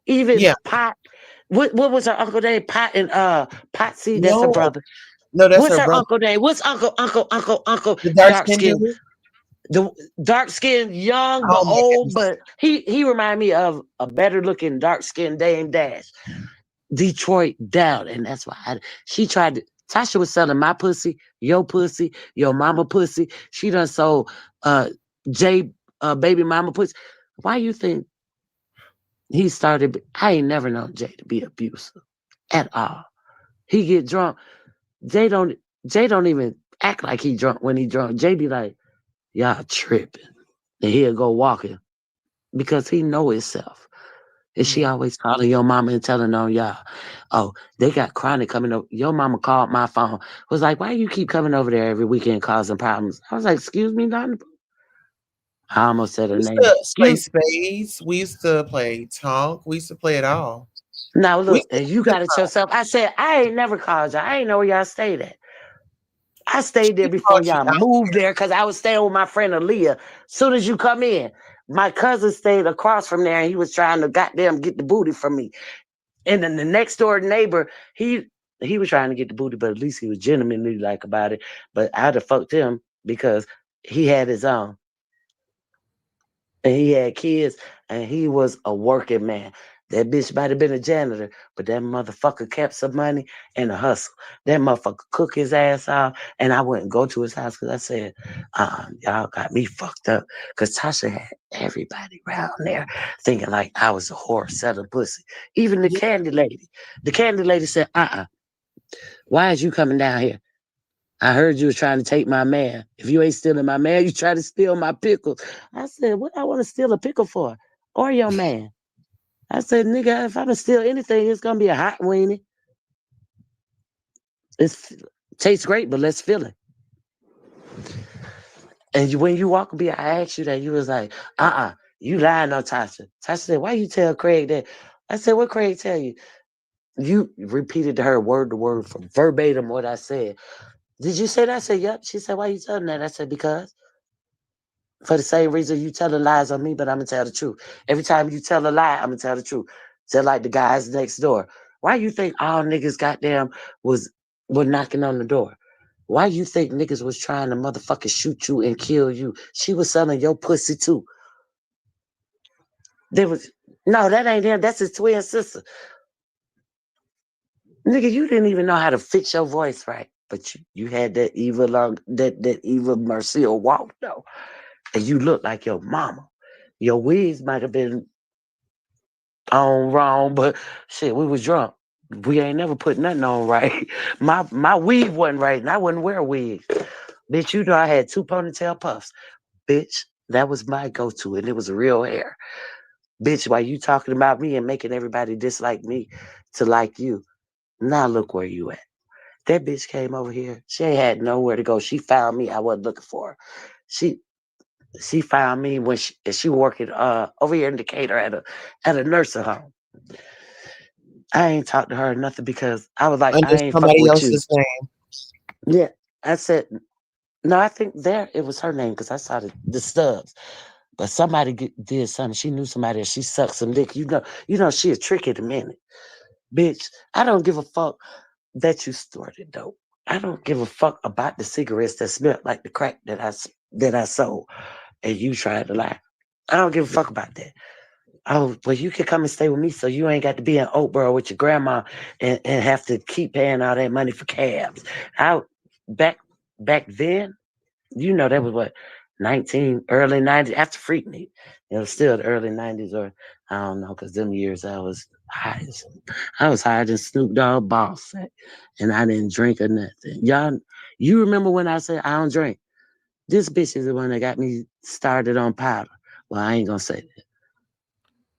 Even Yeah. Pot. What was her uncle name? Pot and Potsy, that's her No, brother. no, that's What's her her brother, uncle name? What's uncle the dark dark skinned skin? dude. The dark skin, young but Oh my old, goodness. but he reminded me of a better looking dark skinned Dame Dash. Detroit down. And that's why she tried to Tasha was selling my pussy, your mama pussy. She done sold Jay baby mama pussy. Why you think he started? I ain't never known Jay to be abusive at all. He get drunk. Jay don't Jay don't even act like he drunk when he drunk. Jay be like, y'all tripping. And he'll go walking because he know himself. And she Mhm. always calling your mama and telling on y'all, oh, they got chronic coming over. Your mama called my phone. Was like, why you keep coming over there every weekend causing problems? I was like, excuse me, Donna. I almost said We her used name. to play Excuse spades. We used to play tonk. We used to play it all. Now We look, just and you took got it her. yourself. I said I ain't never called y'all. I ain't know where y'all stayed at. I stayed there She before called you y'all out. moved there because I was staying with my friend Aaliyah. Soon as you come in, my cousin stayed across from there and he was trying to goddamn get the booty from me. And then the next door neighbor, he was trying to get the booty, but at least he was genuinely like about it. But I'd have fucked him because he had his own and he had kids and he was a working man. That bitch might have been a janitor, but that motherfucker kept some money and a hustle. That motherfucker cook his ass off, and I wouldn't go to his house because I said, y'all got me fucked up. Because Tasha had everybody around there thinking like I was a whore selling pussy. Even the Yeah, candy lady. The candy lady said, why is you coming down here? I heard you was trying to take my man. If you ain't stealing my man, you try to steal my pickles. I said, what I want to steal a pickle for? Or your man? I said, nigga, if I'm gonna steal anything, it's gonna be a hot weenie. It's tastes great, but let's feel it. And when you walk me, I asked you that. You was like, you lying on Tasha. Tasha said, why you tell Craig that? I said, what Craig tell you? You repeated to her word to word from verbatim what I said. Did you say that? I said, yep. She said, why you telling that? I said, because for the same reason you telling lies on me, but I'm gonna tell the truth. Every time you tell a lie, I'm gonna tell the truth. Just like the guys next door. Why you think all niggas goddamn was were knocking on the door? Why you think niggas was trying to motherfucking shoot you and kill you? She was selling your pussy too. There was no, that ain't him. That's his twin sister. Nigga, you didn't even know how to fix your voice right. But you had that evil that evil Marcel walk though. And you look like your mama. Your wigs might have been on wrong, but shit, we was drunk. We ain't never put nothing on right. My weave wasn't right, and I wouldn't wear a wig. Bitch, you know I had two ponytail puffs. Bitch, that was my go-to, and it was real hair. Bitch, why you talking about me and making everybody dislike me to like you? Now look where you at. That bitch came over here. She ain't had nowhere to go. She found me. I wasn't looking for her. She she found me when she working over here in Decatur at a nursing home. I ain't talked to her nothing because I was like, under I ain't fucking somebody with you. else's name. Yeah. I said, no, I think there it was her name because I saw the stubs. But somebody did something. She knew somebody and she sucked some dick. You know she a trick in a minute. Bitch, I don't give a fuck that you started dope. I don't give a fuck about the cigarettes that smell like the crack that I sold and you tried to lie. I don't give a fuck about that. Oh, well, you can come and stay with me so you ain't got to be in Oakboro with your grandma and have to keep paying all that money for cabs. I back back then, you know, that was what early 90s after Freaknik. It was still the early 90s or I don't know, because them years I was higher than Snoop Dogg boss and I didn't drink or nothing. Y'all, you remember when I said I don't drink? This bitch is the one that got me started on powder. Well, I ain't gonna say that.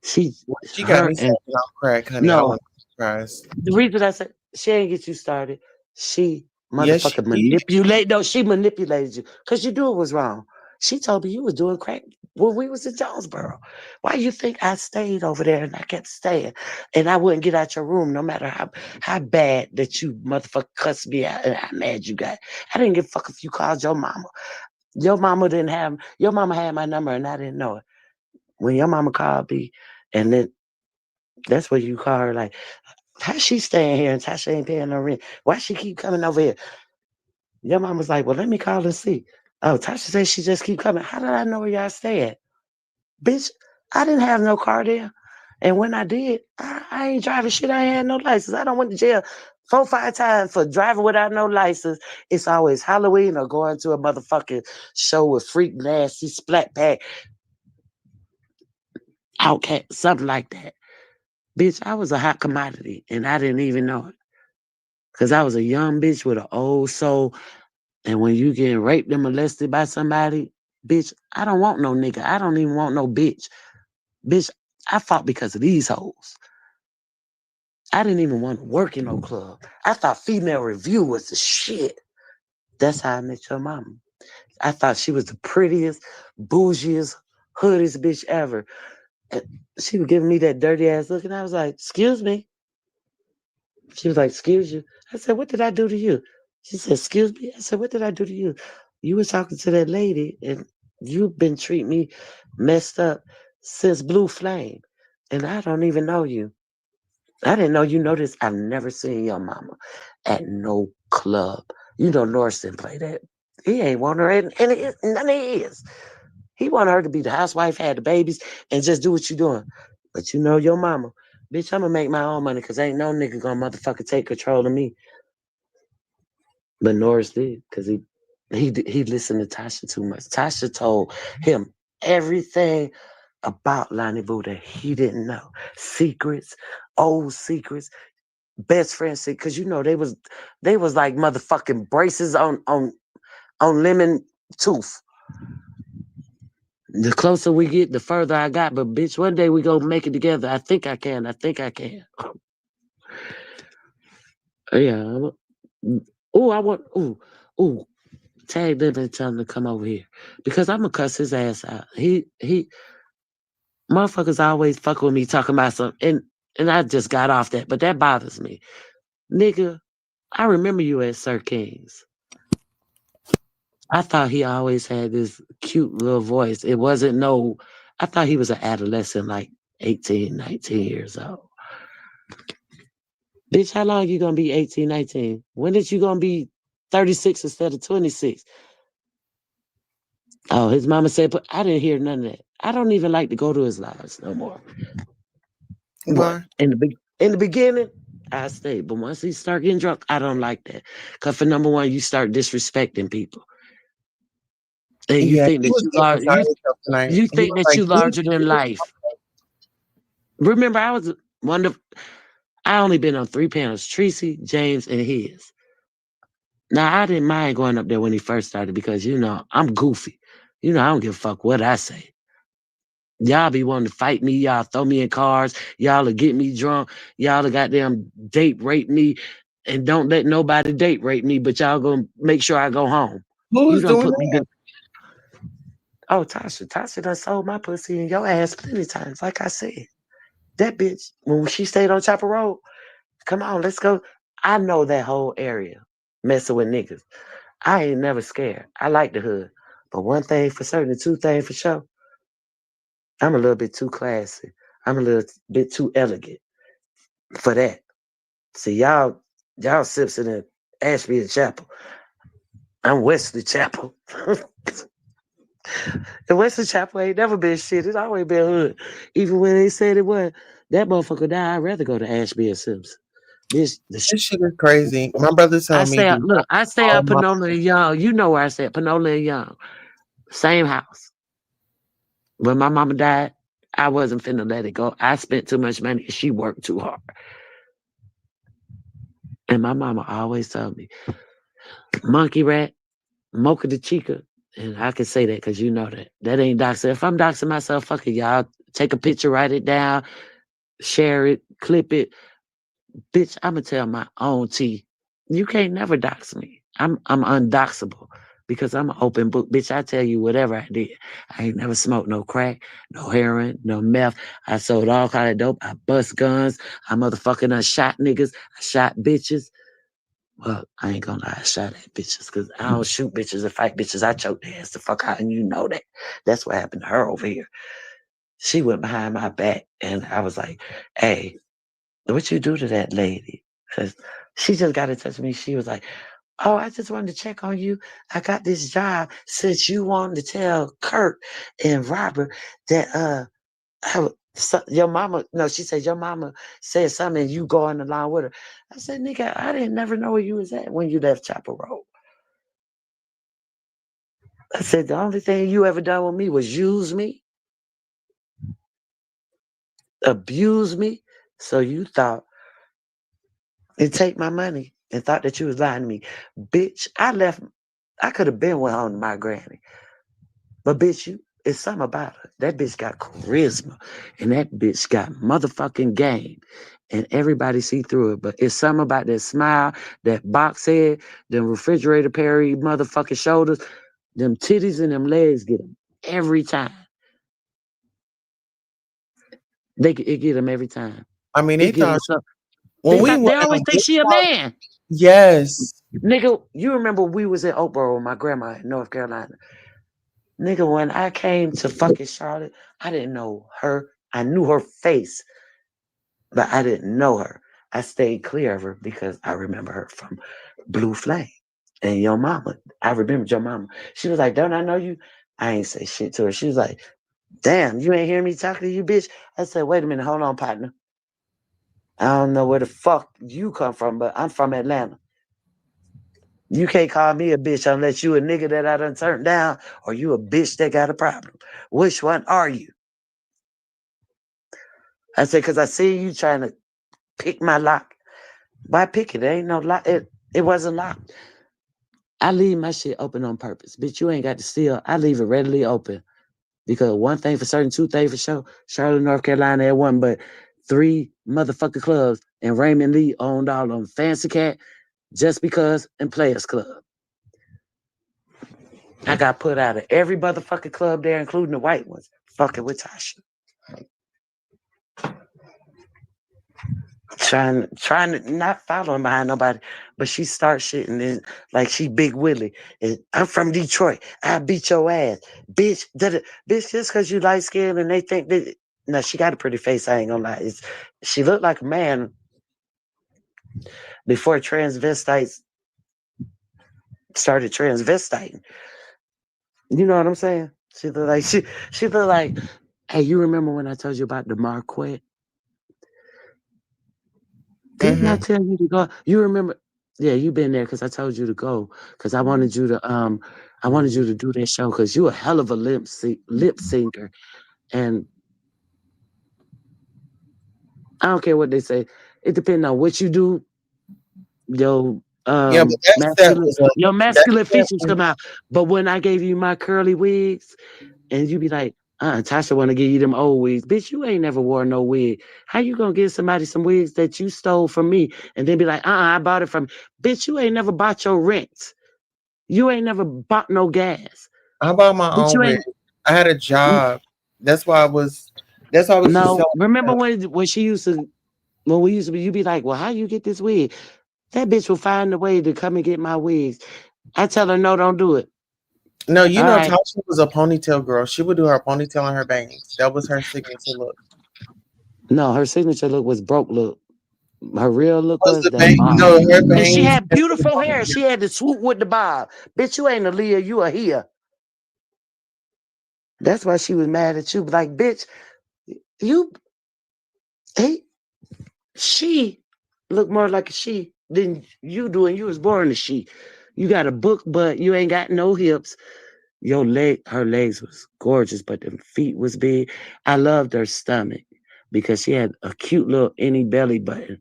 She, Well, she got her, me and sucking on crack, honey. I no, wouldn't be surprised. the reason I said she ain't get you started, she Yes, she motherfucker did. manipulate. No, she manipulated you because you knew it was wrong. She told me you was doing crack when we was in Jonesboro. Why you think I stayed over there and I kept staying and I wouldn't get out your room no matter how bad that you motherfucker cussed me out and how mad you got. I didn't give a fuck if you called your mama. Your mama had my number and I didn't know it. When your mama called me and then that's what you call her like, how she staying here and Tasha ain't paying no rent? Why she keep coming over here? Your mom was like, well, let me call and see. Oh, Tasha said she just keep coming. How did I know where y'all stay at? Bitch, I didn't have no car there. And when I did, I ain't driving shit. I ain't had no license. I don't went to jail 4, 5 times for driving without no license. It's always Halloween or going to a motherfucking show with freak nasty splat pack outcast, something like that. Bitch, I was a hot commodity and I didn't even know it. Cause I was a young bitch with an old soul. And when you get raped and molested by somebody, bitch, I don't want no nigga. I don't even want no bitch. Bitch, I fought because of these hoes. I didn't even want to work in no club. I thought female review was the shit. That's how I met your mama. I thought she was the prettiest, bougiest, hoodest bitch ever. And she was giving me that dirty ass look, and I was like, excuse me. She was like, excuse you. I said, what did I do to you? She said, excuse me. I said, what did I do to you? You was talking to that lady and you've been treating me messed up since Blue Flame. And I don't even know you. I didn't know you noticed. I've never seen your mama at no club. You know, Norris didn't play that. He ain't want her, and none of his. He wanted her to be the housewife, had the babies, and just do what you doing. But you know your mama. Bitch, I'm gonna make my own money because ain't no nigga gonna motherfucker take control of me. But Norris did because he listened to Tasha too much. Tasha told him everything about Lonnie Boo that he didn't know. Secrets, old secrets, best friend secrets. Because you know they was like motherfucking braces on lemon tooth. The closer we get, the further I got. But bitch, one day we gonna make it together. I think I can. I think I can. Yeah. Oh, I want. Oh. Tag them and tell them to come over here because I'm gonna cuss his ass out. He motherfuckers always fuck with me talking about something, and I just got off that, but that bothers me, nigga. I remember you at Sir King's. I thought he always had this cute little voice. It wasn't no. I thought he was an adolescent, like 18, 19 years old. Bitch, how long you gonna be 18, 19? When is you gonna be 36 instead of 26? Oh, his mama said, but I didn't hear none of that. I don't even like to go to his lives no more. What? Why? In the beginning, I stayed. But once he start getting drunk, I don't like that. Cause for number one, you start disrespecting people. And you Yeah, think he that was you getting large beside himself tonight. you He think was that like, you larger than life. Remember, I was one of I only been on 3 panels, Tracy, James, and his. Now I didn't mind going up there when he first started because you know I'm goofy. You know, I don't give a fuck what I say. Y'all be wanting to fight me. Y'all throw me in cars. Y'all will get me drunk. Y'all will goddamn date rape me and don't let nobody date rape me, but y'all gonna make sure I go home. You who's done doing put me that? to. Oh, Tasha. Tasha done sold my pussy in your ass plenty times. Like I said, that bitch, when she stayed on Chopper Road, come on, let's go. I know that whole area messing with niggas. I ain't never scared. I like the hood. But one thing for certain, two things for sure, I'm a little bit too classy. I'm a little bit too elegant for that. See, y'all Simpson and Ashby and Chapel. I'm Wesley Chapel. And Wesley Chapel ain't never been shit. It's always been hood. Even when they said it was, that motherfucker died, I'd rather go to Ashby and Simpson. Bitch, This shit is crazy. My brother I told me, stay do out, not look, I stay call out my Panola and Young. You know where I stay at, Panola and Young. Same house. When my mama died, I wasn't finna let it go. I spent too much money. She worked too hard. And my mama always told me, monkey rat, mocha the chica. And I can say that because you know that. That ain't doxing. If I'm doxing myself, fuck it, y'all. Take a picture, write it down, share it, clip it. Bitch, I'ma tell my own tea. You can't never dox me. I'm undoxable because I'm an open book. Bitch, I tell you whatever I did. I ain't never smoked no crack, no heroin, no meth. I sold all kind of dope. I bust guns. I motherfucking done shot niggas. I shot bitches. Well, I ain't gonna lie, I shot at bitches because I don't shoot bitches and fight bitches. I choke their ass the fuck out, and you know that. That's what happened to her over here. She went behind my back, and I was like, hey, what you do to that lady? Because she just got in touch with me. She was like, oh, I just wanted to check on you. I got this job since you wanted to tell Kurt and Robert that your mama, no, she said your mama said something and you going along with her. I said, nigga, I didn't never know where you was at when you left Chapel Road. I said, the only thing you ever done with me was use me, abuse me. So you thought and take my money and thought that you was lying to me. Bitch, I left. I could have been with home to my granny. But bitch, it's something about her. That bitch got charisma. And that bitch got motherfucking game. And everybody see through it. But it's something about that smile, that box head, them refrigerator Perry motherfucking shoulders, them titties and them legs get them every time. It get them every time. I mean, It they get them thought so. When we They went always out, think she a man. yes. Nigga, you remember we was in Oakboro with my grandma in North Carolina. Nigga, when I came to fucking Charlotte, I didn't know her. I knew her face, but I didn't know her. I stayed clear of her because I remember her from Blue Flame and your mama. I remembered your mama. She was like, "Don't I know you?" I ain't say shit to her. She was like, "Damn, you ain't hear me talking to you, bitch." I said, "Wait a minute, hold on, partner. I don't know where the fuck you come from, but I'm from Atlanta. You can't call me a bitch unless you a nigga that I done turned down or you a bitch that got a problem. Which one are you?" I said, "Because I see you trying to pick my lock. Why pick it? There ain't no lock. It wasn't locked. I leave my shit open on purpose. Bitch, you ain't got to steal. I leave it readily open. Because one thing for certain, two things for sure. Charlotte, North Carolina had one, but three motherfucking clubs. And Raymond Lee owned all of them. Fancy Cat, Just Because, and Players Club. I got put out of every motherfucking club there, including the white ones. Fucking with Tasha. Trying to not following behind nobody, but she starts shit and then like she Big Willie. And I'm from Detroit. I beat your ass, bitch. Bitch, just because you light skinned and they think that. No, she got a pretty face. I ain't gonna lie. She looked like a man before transvestites started transvestiting. You know what I'm saying? She looked like she looked like. Hey, you remember when I told you about the Marquette? Didn't I Mm-hmm. tell you to go? You remember? Yeah, you been there because I told you to go because I wanted you to do that show because you a hell of a lip syncer, and I don't care what they say. It depends on what you do. Your Yeah, but that set masculine was a your that masculine set features was, come out. But when I gave you my curly wigs, and you be like, Tasha want to give you them old wigs. Bitch, you ain't never wore no wig. How you gonna give somebody some wigs that you stole from me and then be like, I bought it from bitch, you ain't never bought your rent. You ain't never bought no gas. I bought my Bitch, own you wig. ain't I had a job. That's why I was that's why I was just no. telling Remember her. when she used to when we used to be, you be like, well, how you get this wig? That bitch will find a way to come and get my wigs. I tell her, no, don't do it. No, you All know right. Tasha was a ponytail girl. She would do her ponytail and her bangs. That was her signature look. No, her signature look was broke look. Her real look Was was the that bang bob. no her And she bangs had beautiful hair. She had the swoop with the bob. Bitch, you ain't a Leah, you a here. That's why she was mad at you. Like, bitch, you hey, she look more like a she than you do, and you was born a she. You got a book, but you ain't got no hips. Her legs was gorgeous, but them feet was big. I loved her stomach because she had a cute little any belly button.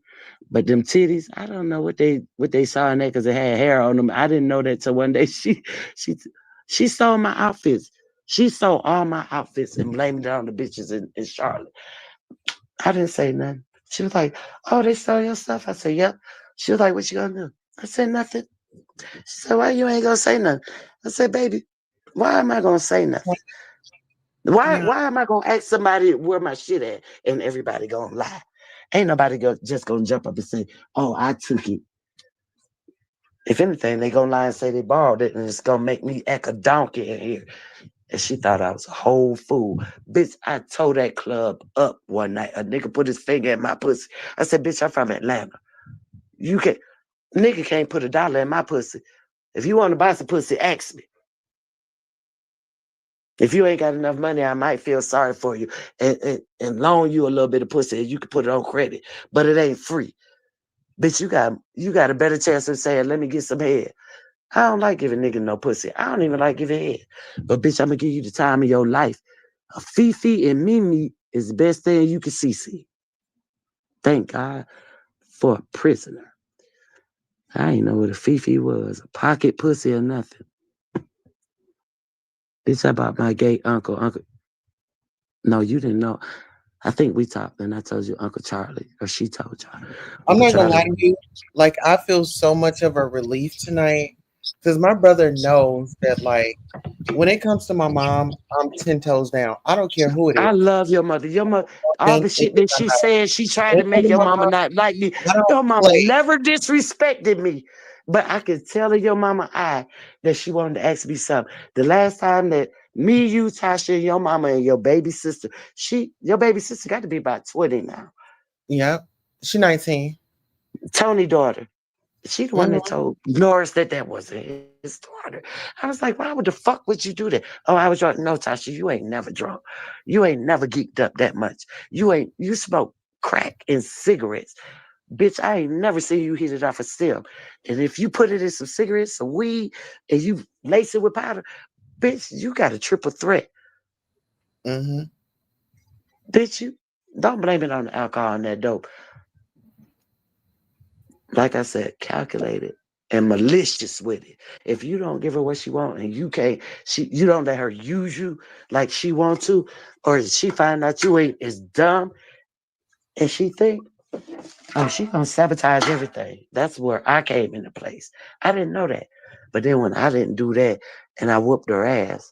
But them titties, I don't know what they saw in there because it had hair on them. I didn't know that till one day she she stole my outfits. She stole all my outfits and blamed it on the bitches in Charlotte. I didn't say nothing. She was like, "Oh, they stole your stuff." I said, "Yep." She was like, "What you gonna do?" I said, "Nothing." She said, "Why you ain't gonna say nothing?" I said, "Baby, why am I gonna say nothing? yeah. Why am I gonna ask somebody where my shit at and everybody gonna lie? Ain't nobody just gonna jump up and say, oh, I took it. If anything, they gonna lie and say they borrowed it, and it's gonna make me act a donkey in here." And she thought I was a whole fool. Bitch, I tore that club up one night. A nigga put his finger in my pussy. I said, bitch, I'm from Atlanta. You can nigga can't put $1 in my pussy. If you want to buy some pussy, ask me. If you ain't got enough money, I might feel sorry for you and loan you a little bit of pussy and you can put it on credit. But it ain't free. Bitch, you got a better chance of saying, let me get some head. I don't like giving nigga no pussy. I don't even like giving head. But bitch, I'm gonna give you the time of your life. A Fifi and Mimi is the best thing you can see. Thank God for a prisoner. I ain't know what a Fifi was. A pocket pussy or nothing. Bitch, I bought my gay uncle. Uncle. No, you didn't know. I think we talked and I told you Uncle Charlie, or she told y'all. I'm Uncle not gonna Charlie. lie to you. Like I feel so much of a relief tonight. Because my brother knows that, like, when it comes to my mom, I'm 10 toes down. I don't care who it I is. love your mother. Your mother, all And the if shit it's that a she house. said, she tried When to it comes make to your my mama mom, not like me. I don't Your mama play. never disrespected me. But I could tell in your mama eye that she wanted to ask me something. The last time that me, you, Tasha, and your mama and your baby sister, your baby sister got to be about 20 now. Yep. She 19. Tony daughter. She the one that Hmm. told Norris that that wasn't his daughter. I was like, why would the fuck would you do that? Oh, I was drunk. No, Tasha, you ain't never drunk. You ain't never geeked up that much. You smoke crack and cigarettes. Bitch, I ain't never seen you hit it off a stem. And if you put it in some cigarettes, some weed, and you lace it with powder, bitch, you got a triple threat. Hmm. Bitch, you don't blame it on the alcohol and that dope. Like I said, calculated and malicious with it. If you don't give her what she want and you don't let her use you like she want to, or she find out you ain't as dumb and she think, oh, she gonna sabotage everything. That's where I came into place. I didn't know that. But then when I didn't do that and I whooped her ass,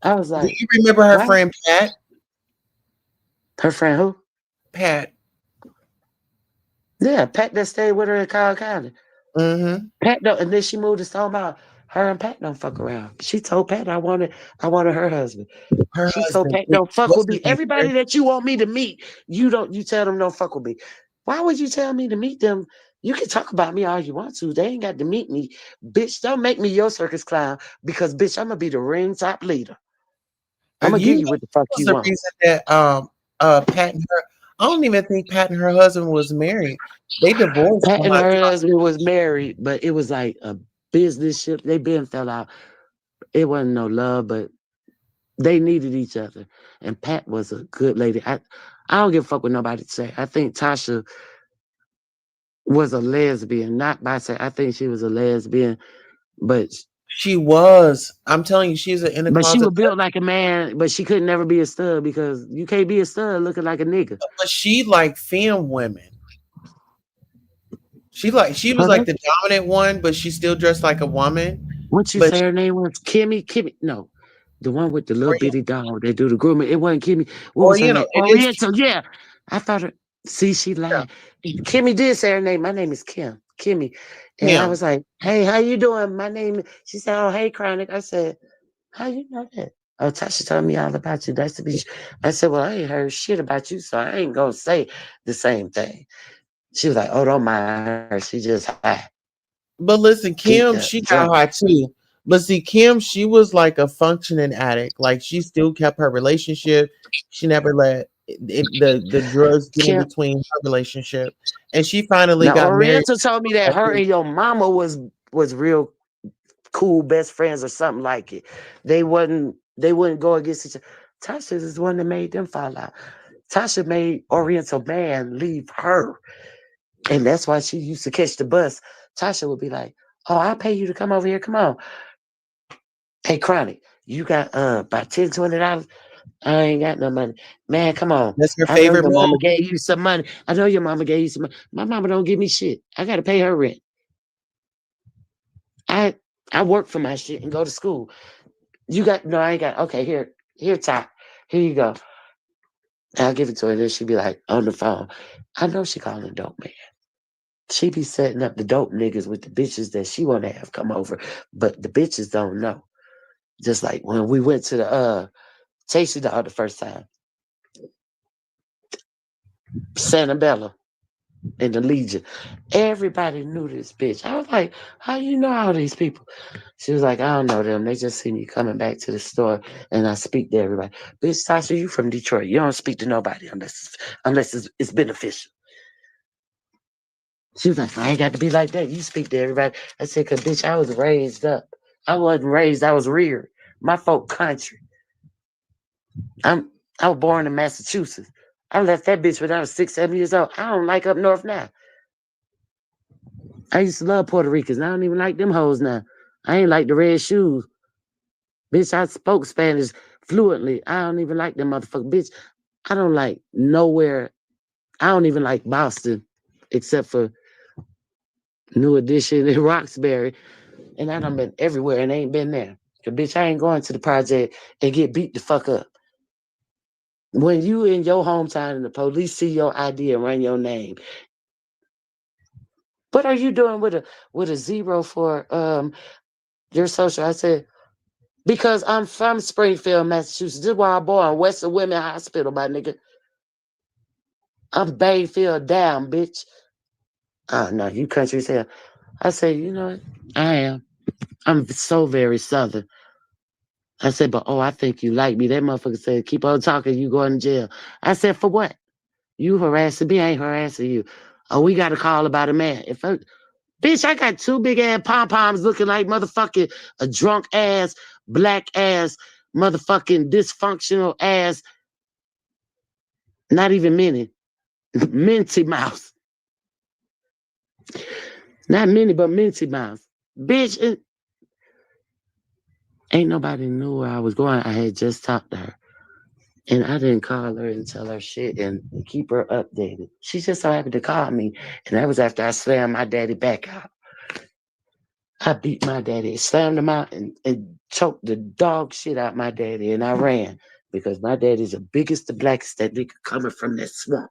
I was Do like, you remember her why? friend Pat? Her friend who? Pat. Yeah, Pat that stayed with her in Kyle County. Hmm. Pat don't, and then she moved to Stone. Her and Pat don't fuck around. She told Pat I wanted her husband. Her She told husband. Pat don't fuck What's with his me. name? Everybody that you want me to meet, you tell them don't fuck with me. Why would you tell me to meet them? You can talk about me all you want to. They ain't got to meet me. Bitch, don't make me your circus clown because bitch, I'm gonna be the ring top leader. I'm gonna You give know, you what the that fuck was you the want. reason that Pat and her. I don't even think Pat and her husband was married. They divorced Pat and behind her time. husband was married, but it was like a business ship. They been fell out. It wasn't no love, but they needed each other. And Pat was a good lady. I don't give a fuck what nobody say. I think Tasha was a lesbian, not bisexual. I think she was a lesbian, but She was. I'm telling you, she's an in the but she closet. was built like a man, but she could never be a stud because you can't be a stud looking like a nigga. But she like femme women. She was like Okay. the dominant one, but she still dressed like a woman. What you But say her name was? Kimmy? Kimmy? No. The one with the little Orient, bitty dog that do the grooming. It wasn't Kimmy. What was her Oriental, name? it is Oriental. Yeah. I thought her. See, she Kim. lied. Kimmy did say her name. My name is Kim. Kimmy. And I Kim. was like, hey, how you doing? My name. She said, oh, hey, Chronic. I said, how you know that? Oh, Tasha told me all about you. Nice to meet you. I said, well, I ain't heard shit about you, so I ain't gonna say the same thing. She was like, oh, don't mind her. She just high, But listen, geeked up, Kim, she drunk. got hot too. But see, Kim, she was like a functioning addict. Like she still kept her relationship. She never let the drugs get in Kim. between her relationship. And she finally Now got married. Oriental told me that her and your mama was real cool best friends or something like it. They wouldn't go against each other. Tasha is the one that made them fall out. Tasha made Oriental man leave her. And that's why she used to catch the bus. Tasha would be like, oh, I'll pay you to come over here. Come on. Hey, Chronic, you got about $10, $20? I ain't got no money. Man, come on. That's her I know favorite your move. mama gave you some money. I know your mama gave you some money. My mama don't give me shit. I gotta pay her rent. I I work for my shit and go to school. You got no, I ain't got okay, here, Ty. Here you go. I'll give it to her. Then she be like on the phone. I know she calling a dope man. She be setting up the dope niggas with the bitches that she wanna have come over, but the bitches don't know. Just like when we went to the Tasty Dog the first time, Santabella and the Legion. Everybody knew this bitch. I was like, how you know all these people? She was like, I don't know them. They just see me coming back to the store and I speak to everybody. Bitch, Tasha, you from Detroit. You don't speak to nobody unless it's beneficial. She was like, I ain't got to be like that. You speak to everybody. I said, cause bitch, I was raised up. I wasn't raised, I was reared. My folk country. I'm I was born in Massachusetts. I left that bitch when I was 6, 7 years old. I don't like up north now. I used to love Puerto Ricans. I don't even like them hoes now. I ain't like the red shoes. Bitch, I spoke Spanish fluently. I don't even like them motherfuckers. Bitch, I don't like nowhere. I don't even like Boston, except for New Edition and Roxbury. And I done been everywhere and ain't been there. Cause bitch, I ain't going to the project and get beat the fuck up. When you in your hometown and the police see your ID and run your name, what are you doing with a zero for your social? I said, because I'm from Springfield, Massachusetts. This is where I born, Western Women Hospital, my nigga. I'm Bayfield down, bitch. Oh no, you country as hell. I said, you know what? I am. I'm so very southern. I said, but oh, I think you like me. That motherfucker said, keep on talking, you going to jail. I said, for what? You harassing me, I ain't harassing you. Oh, we got a call about a man. Bitch, I got two big ass pom poms looking like motherfucking a drunk ass, black ass, motherfucking dysfunctional ass, not even mini, Minty Mouse. Not mini, but Minty Mouse. Bitch, ain't nobody knew where I was going. I had just talked to her. And I didn't call her and tell her shit and keep her updated. She's just so happy to call me. And that was after I slammed my daddy back out. I beat my daddy, slammed him out, and choked the dog shit out my daddy. And I ran because my daddy's the biggest, the blackest that nigga coming from that swamp.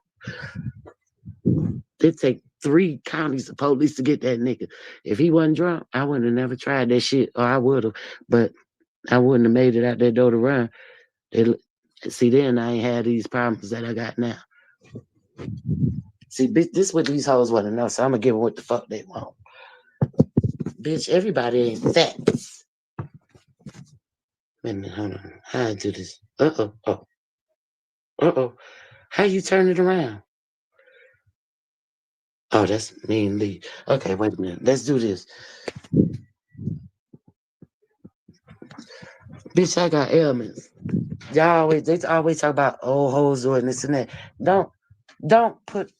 It take 3 counties of police to get that nigga. If he wasn't drunk, I wouldn't have never tried that shit, or I would have. But I wouldn't have made it out that door to run. They, see, then I ain't had these problems that I got now. See, bitch, this is what these hoes want to know, so I'm going to give them what the fuck they want. Bitch, everybody ain't fat. Wait a minute, hold on. How I do this? Uh-oh. Oh. Uh-oh. How you turn it around? Oh, that's mean Lee. Okay, wait a minute. Let's do this. Bitch, I got ailments. They always talk about old hoes doing this and that. Don't put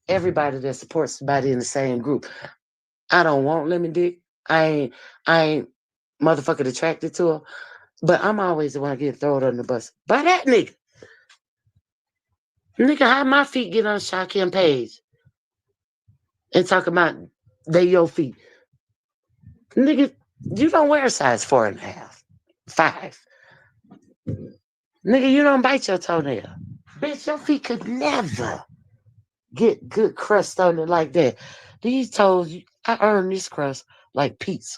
everybody that supports somebody in the same group. I don't want lemon dick. I ain't motherfucking attracted to her. But I'm always the one getting thrown on the bus. By that nigga. Nigga, how my feet get on Shaquem page and talk about they your feet. Nigga, you don't wear a size 4.5, 5. Nigga, you don't bite your toenail. Bitch, your feet could never get good crust on it like that. These toes, I earned this crust like pizza.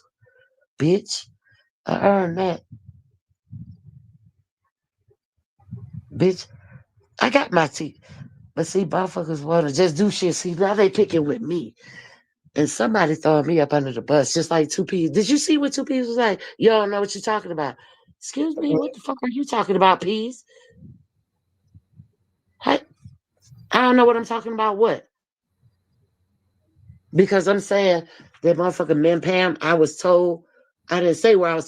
Bitch, I earned that. Bitch, I got my teeth. But see, motherfuckers want to just do shit. See, now they picking with me. And somebody throwing me up under the bus, just like 2P. Did you see what 2P was like? You don't know what you're talking about. Excuse me, what the fuck are you talking about, Peas? I don't know what I'm talking about. What? Because I'm saying that motherfucking man Pam, I was told, I didn't say where I was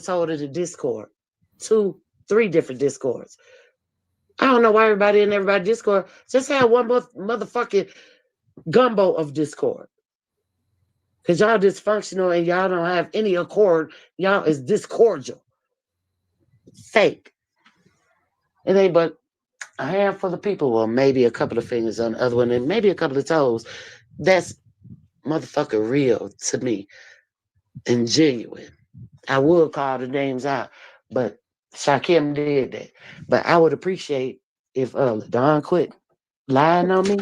told in the Discord. 2, 3 different Discords. I don't know why everybody in everybody Discord just had one motherfucking gumbo of Discord. Because y'all dysfunctional and y'all don't have any accord. Y'all is discordial. Fake. It ain't but a handful of people, well, maybe a couple of fingers on the other one, and maybe a couple of toes. That's motherfucker real to me and genuine. I would call the names out, but Shakim did that. But I would appreciate if Don quit lying on me.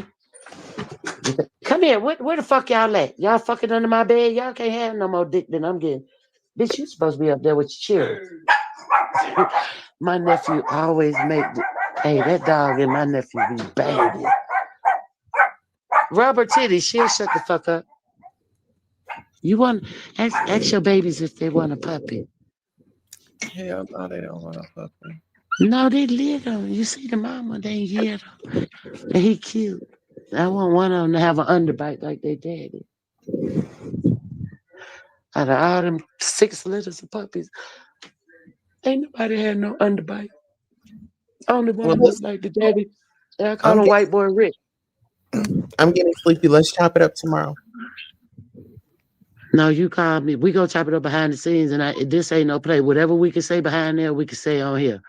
Come here, where the fuck y'all at? Y'all fucking under my bed? Y'all can't have no more dick than I'm getting. Bitch, you supposed to be up there with your children. My nephew always hey, that dog and my nephew be banging. Rubber titty, she'll shut the fuck up. You want ask your babies if they want a puppy. Hell no, they don't want to fuck me. No, they little. You see the mama, they get him. And he cute. I want one of them to have an underbite like they daddy. Out of all them 6 litters of puppies, ain't nobody had no underbite. Only Well, one looked listen, like the daddy. And I call I'm him getting White Boy Rick. I'm getting sleepy. Let's chop it up tomorrow. No, you call me. We gonna chop it up behind the scenes, and this ain't no play. Whatever we can say behind there, we can say on here.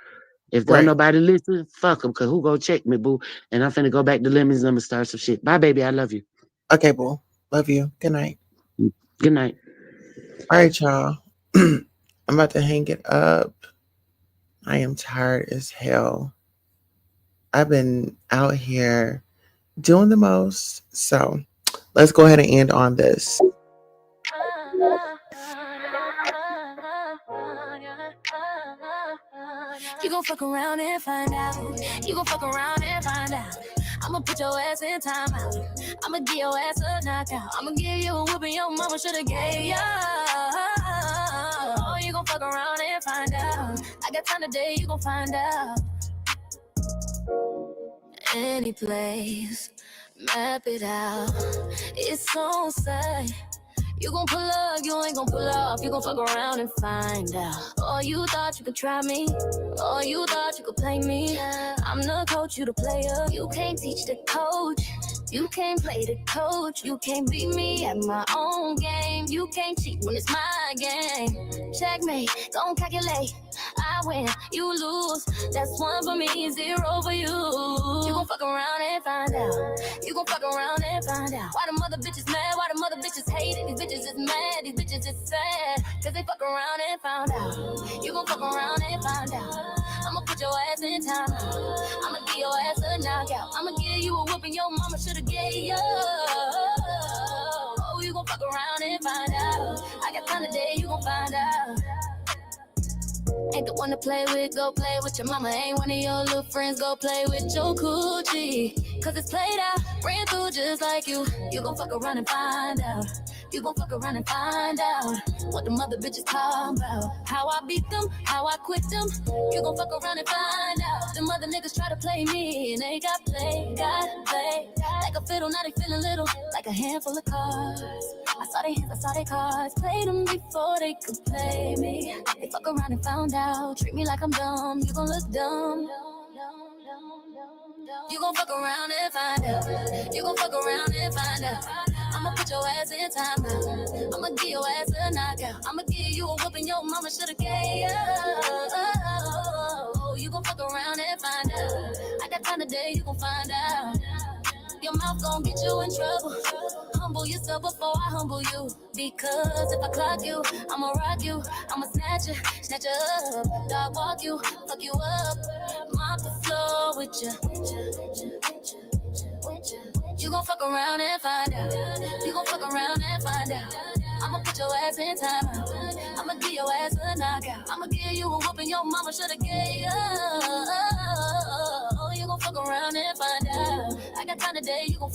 If don't Right. nobody listen, fuck them, cause who gonna check me, boo? And I'm finna go back to Lemons and I'm gonna start some shit. Bye, baby. I love you. Okay, boo. Love you. Good night. Good night. All right, y'all. I'm about to hang it up. I am tired as hell. I've been out here doing the most. So let's go ahead and end on this. You gon' fuck around and find out. You gon' fuck around and find out. I'ma put your ass in timeout. I'ma give your ass a knockout. I'ma give you a whooping your mama shoulda gave ya. Oh, you gon' fuck around and find out. I got time today, you gon' find out. Any place, map it out. It's on sight. You gon' pull up, you ain't gon' pull off. You gon' fuck around and find out. Oh, you thought you could try me. Oh, you thought you could play me. I'm the coach, you the player. You can't teach the coach. You can't play the coach. You can't beat me at my own game. You can't cheat when it's my game. Checkmate, don't calculate. I win, you lose. That's 1 for me, 0 for you. You gon' fuck around and find out. You gon' fuck around and find out. Why the mother bitches mad? Why the mother bitches hate it? These bitches is mad, these bitches is sad. Cause they fuck around and found out. You gon' fuck around and find out. I'ma put your ass in time. I'ma give your ass a knockout. I'ma give you a whooping your mama shoulda gave you. Oh, you gon' fuck around and find out. I got time today, you gon' find out. Ain't the one to play with, go play with your mama. Ain't one of your little friends, go play with your coochie. Cause it's played out, ran through just like you. You gon' fuck around and find out. You gon' fuck around and find out what the mother bitches talking about. How I beat them, how I quit them. You gon' fuck around and find out. Them other niggas try to play me and they got played. Like a fiddle, now they feeling little, like a handful of cards. I saw they hands, I saw they cards. Played them before they could play me. They fuck around and found out. Treat me like I'm dumb, you gon' look dumb. You gon' fuck around and find out. You gon' fuck around and find out. I'ma put your ass in timeout. I'ma give your ass a knockout. I'ma give you a whooping your mama shoulda gave ya. You gon' fuck around and find out. I got time today, you gon' find out. Your mouth gon' get you in trouble. Humble yourself before I humble you. Because if I clock you, I'ma rock you. I'ma snatch you up. Dog walk you, fuck you up. Mop the floor with you. You gon' fuck around and find out. You gon' fuck around and find out. I'ma put your ass in timeout. I'ma give your ass a knockout. I'ma give you a whooping your mama shoulda gave ya. You gon' fuck around and find out. I got time today, you gon'